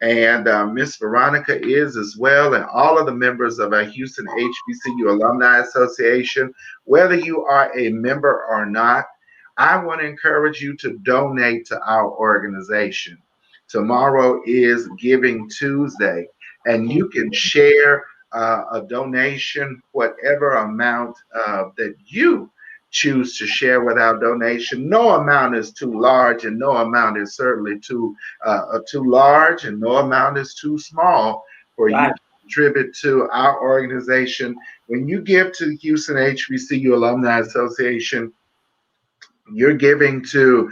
and Miss Veronica is as well, and all of the members of our Houston HBCU Alumni Association, whether you are a member or not. I want to encourage you to donate to our organization. Tomorrow is Giving Tuesday, and you can share a donation, whatever amount that you choose to share with our donation. No amount is too large, and no amount is certainly too large, and no amount is too small for you to contribute to our organization. When you give to the Houston HBCU Alumni Association, you're giving to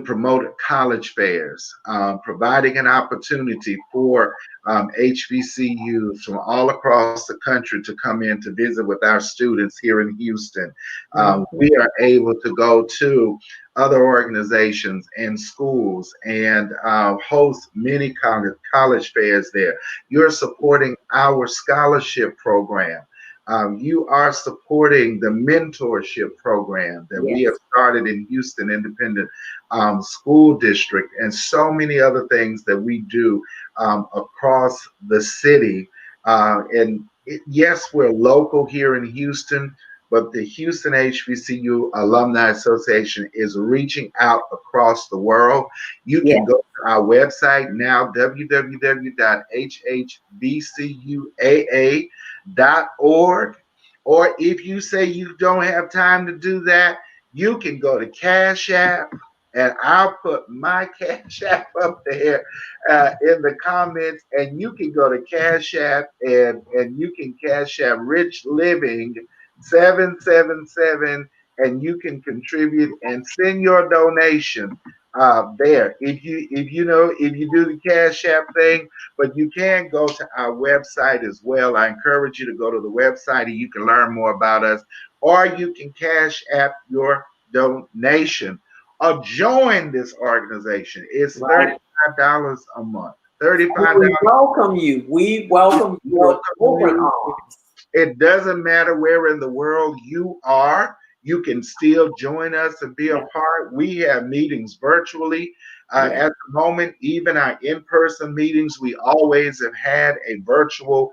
promote college fairs, providing an opportunity for HBCUs from all across the country to come in to visit with our students here in Houston. We are able to go to other organizations and schools and host many college fairs there. You're supporting our scholarship program. You are supporting the mentorship program that we have started in Houston Independent School District, and so many other things that we do across the city. Yes, we're local here in Houston, but the Houston HBCU Alumni Association is reaching out across the world. You can go to our website now, www.hbcuaa.org. Or if you say you don't have time to do that, you can go to Cash App, and I'll put my Cash App up there in the comments, and you can go to Cash App and you can Cash App Rich Living 777, and you can contribute and send your donation there. If you do the Cash App thing, but you can go to our website as well. I encourage you to go to the website and you can learn more about us, or you can Cash App your donation or join this organization. It's $35 a month. $35. We welcome you. We welcome you with open arms. It doesn't matter where in the world you are. You can still join us and be a part. We have meetings virtually. At the moment, even our in-person meetings, we always have had a virtual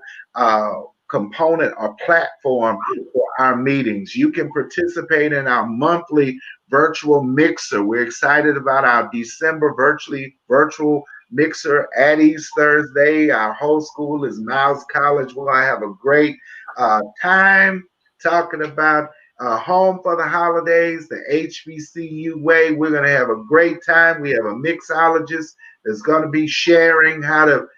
component or platform for our meetings. You can participate in our monthly virtual mixer. We're excited about our December virtual mixer at East Thursday. Our whole school is Miles College. We're going to have a great time talking about home for the holidays, the HBCU way. We're going to have a great time. We have a mixologist that's going to be sharing how to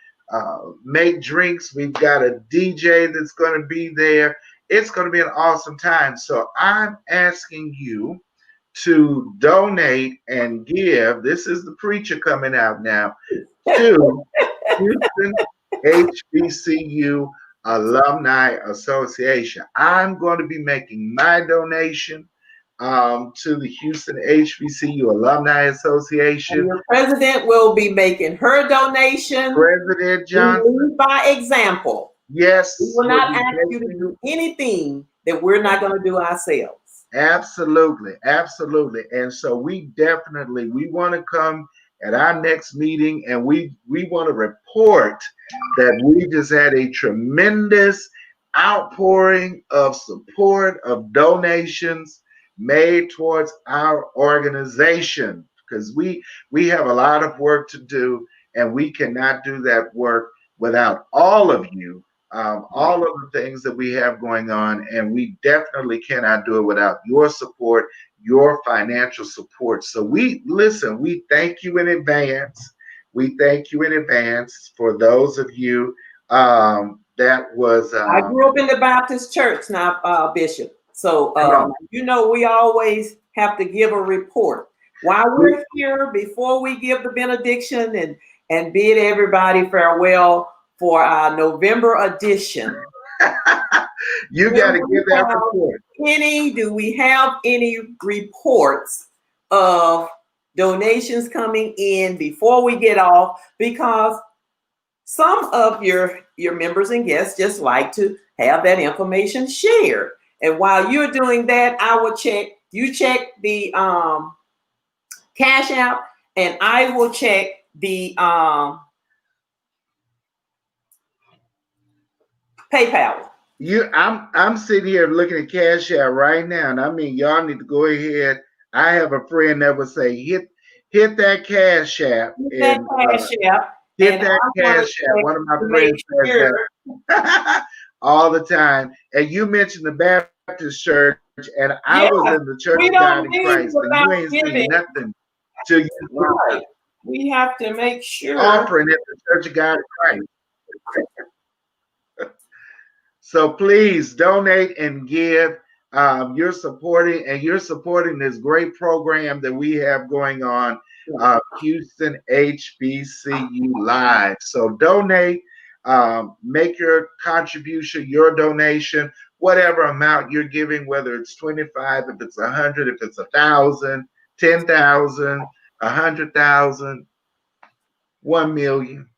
make drinks. We've got a DJ that's going to be there. It's going to be an awesome time. So I'm asking you to donate and give. This is the preacher coming out now, to Houston HBCU Alumni Association. I'm going to be making my donation to the Houston HBCU Alumni Association. And the president will be making her donation. President Johnson. By example. Yes. We will not ask you to do anything that we're not going to do ourselves. Absolutely. Absolutely. And so we want to come at our next meeting, and we want to report that we just had a tremendous outpouring of support, of donations made towards our organization, because we have a lot of work to do, and we cannot do that work without all of you, all of the things that we have going on, and we definitely cannot do it without your support, your financial support. So we thank you in advance. We thank you in advance for those of you that was. I grew up in the Baptist church now, Bishop. So, we always have to give a report. While we're here, before we give the benediction and bid everybody farewell for our November edition. You got to give that report. Do we have any reports of donations coming in before we get off? Because some of your members and guests just like to have that information shared. And while you're doing that, I will check the Cash App, and I will check the PayPal. I'm sitting here looking at Cash App right now, and I mean, y'all need to go ahead. I have a friend that would say, hit that Cash App. Hit that Cash App. One of my friends says that all the time. And you mentioned the Baptist church, and I was in the Church of God in Christ, and you ain't seen nothing till you. Right. We have to make sure. Offering at the Church of God in Christ. So please donate and give. You're supporting this great program that we have going on, Houston HBCU Live. So donate, make your contribution, your donation, whatever amount you're giving, whether it's 25, if it's 100, if it's 1,000, 10,000, 100,000, 1 million.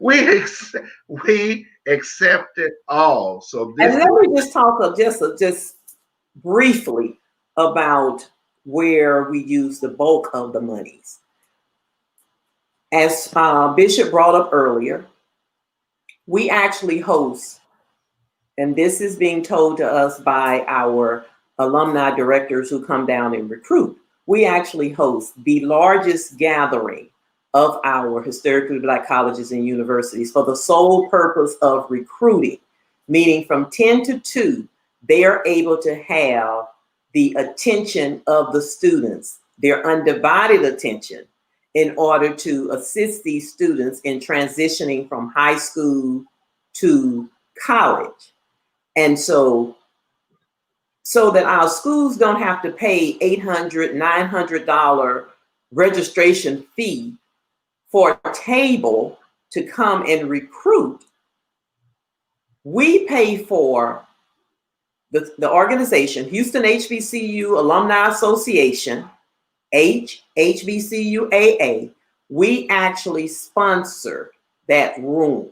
We accept it all. So and let me just talk just briefly about where we use the bulk of the monies. As Bishop brought up earlier, we actually host, and this is being told to us by our alumni directors who come down and recruit. We actually host the largest gathering of our historically Black colleges and universities for the sole purpose of recruiting, meaning from 10 to 2, they are able to have the attention of the students, their undivided attention, in order to assist these students in transitioning from high school to college. And so that our schools don't have to pay $800, $900 registration fee for a table to come and recruit, we pay for the organization, Houston HBCU Alumni Association, HBCUAA. We actually sponsor that room.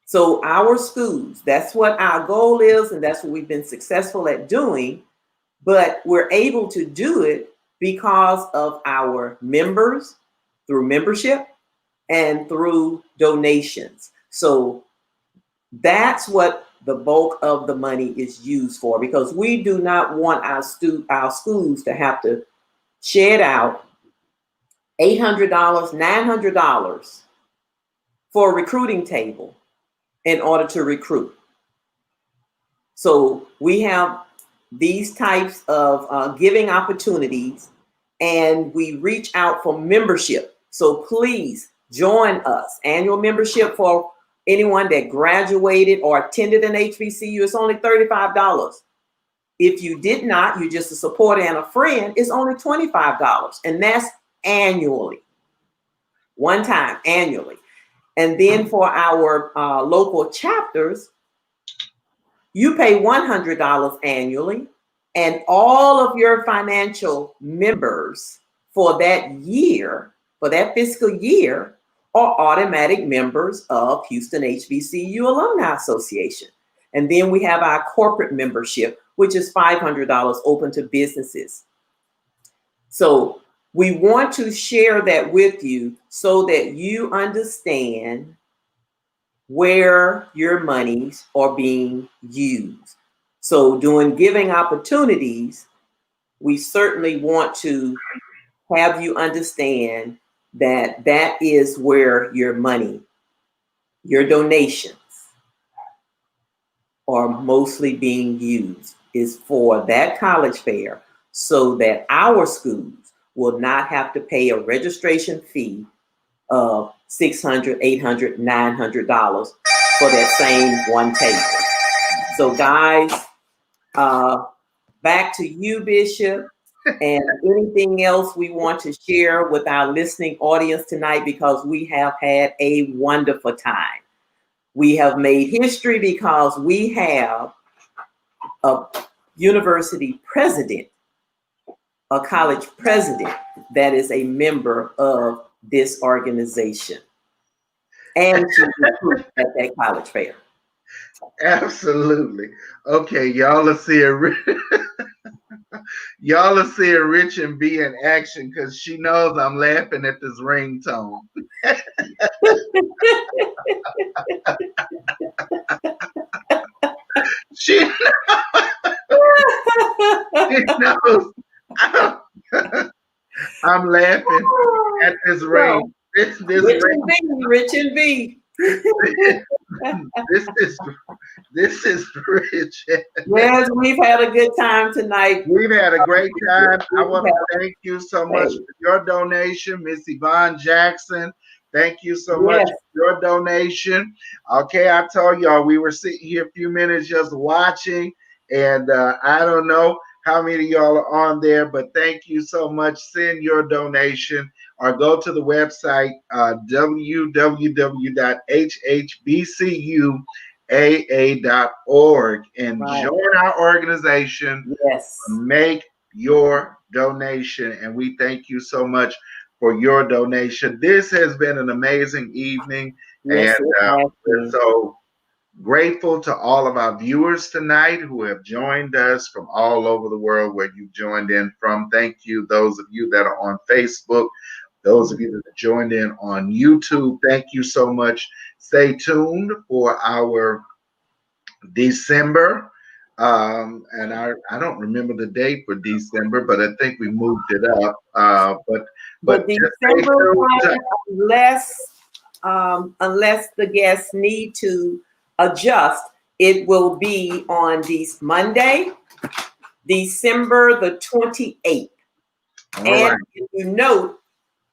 So our schools, that's what our goal is, and that's what we've been successful at doing, but we're able to do it because of our members, through membership and through donations. So that's what the bulk of the money is used for, because we do not want our schools to have to shed out $800, $900 for a recruiting table in order to recruit. So we have these types of giving opportunities, and we reach out for membership. So please join us. Annual membership for anyone that graduated or attended an HBCU is only $35. If you did not, you're just a supporter and a friend, it's only $25. And that's annually, one time annually. And then for our local chapters, you pay $100 annually, and all of your financial members for that year, for that fiscal year, are automatic members of Houston HBCU Alumni Association. And then we have our corporate membership, which is $500 open to businesses. So we want to share that with you so that you understand where your monies are being used. So during giving opportunities, we certainly want to have you understand that that is where your money, your donations are mostly being used, is for that college fair, so that our schools will not have to pay a registration fee of $600, $800, $900 for that same one table. So guys, back to you, Bishop, and anything else we want to share with our listening audience tonight, because we have had a wonderful time. We have made history because we have a university president, a college president that is a member of this organization, and she was at that college fair. Absolutely. Okay, y'all will see y'all will see Rich and B in action, because she knows I'm laughing at this ringtone. She knows I'm laughing at this ring. This Rich and B. This is Rich. Yes, we've had a good time tonight. We've had a great time. I want to thank you so much for your donation, Miss Yvonne Jackson. Thank you so much for your donation. Okay, I told y'all we were sitting here a few minutes just watching, and I don't know how many of y'all are on there, but thank you so much. Send your donation or go to the website www.hhbcuaa.org and join our organization. Yes. Make your donation, and we thank you so much for your donation. This has been an amazing evening, and we're so grateful to all of our viewers tonight who have joined us from all over the world, where you've joined in from. Thank you, those of you that are on Facebook, those of you that have joined in on YouTube. Thank you so much. Stay tuned for our December. And I don't remember the date for December, but I think we moved it up. But December, unless the guests need to adjust, it will be on this Monday, December the 28th. And you note,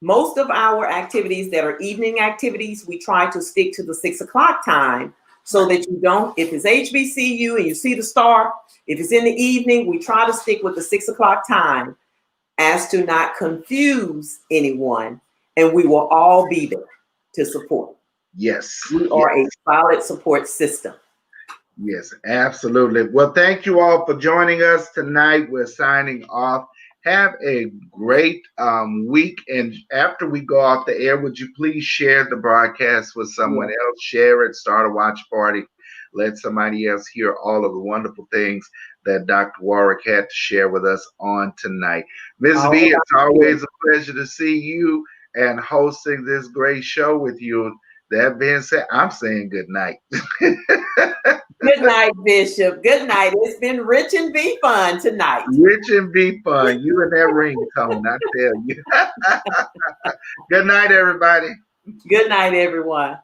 most of our activities that are evening activities, we try to stick to the 6 o'clock time, so that you don't, if it's HBCU and you see the star, if it's in the evening, we try to stick with the 6 o'clock time as to not confuse anyone, and we will all be there to support. Yes. We are a solid support system. Yes, absolutely. Well, thank you all for joining us tonight. We're signing off. Have a great week. And after we go off the air, would you please share the broadcast with someone else? Share it, start a watch party. Let somebody else hear all of the wonderful things that Dr. Warrick had to share with us on tonight. Ms. B, it's always a pleasure to see you and hosting this great show with you. That being said, I'm saying good night. Good night, Bishop. Good night. It's been rich and be fun tonight. Rich and be fun. You and that ringtone, I tell you. Good night, everybody. Good night, everyone.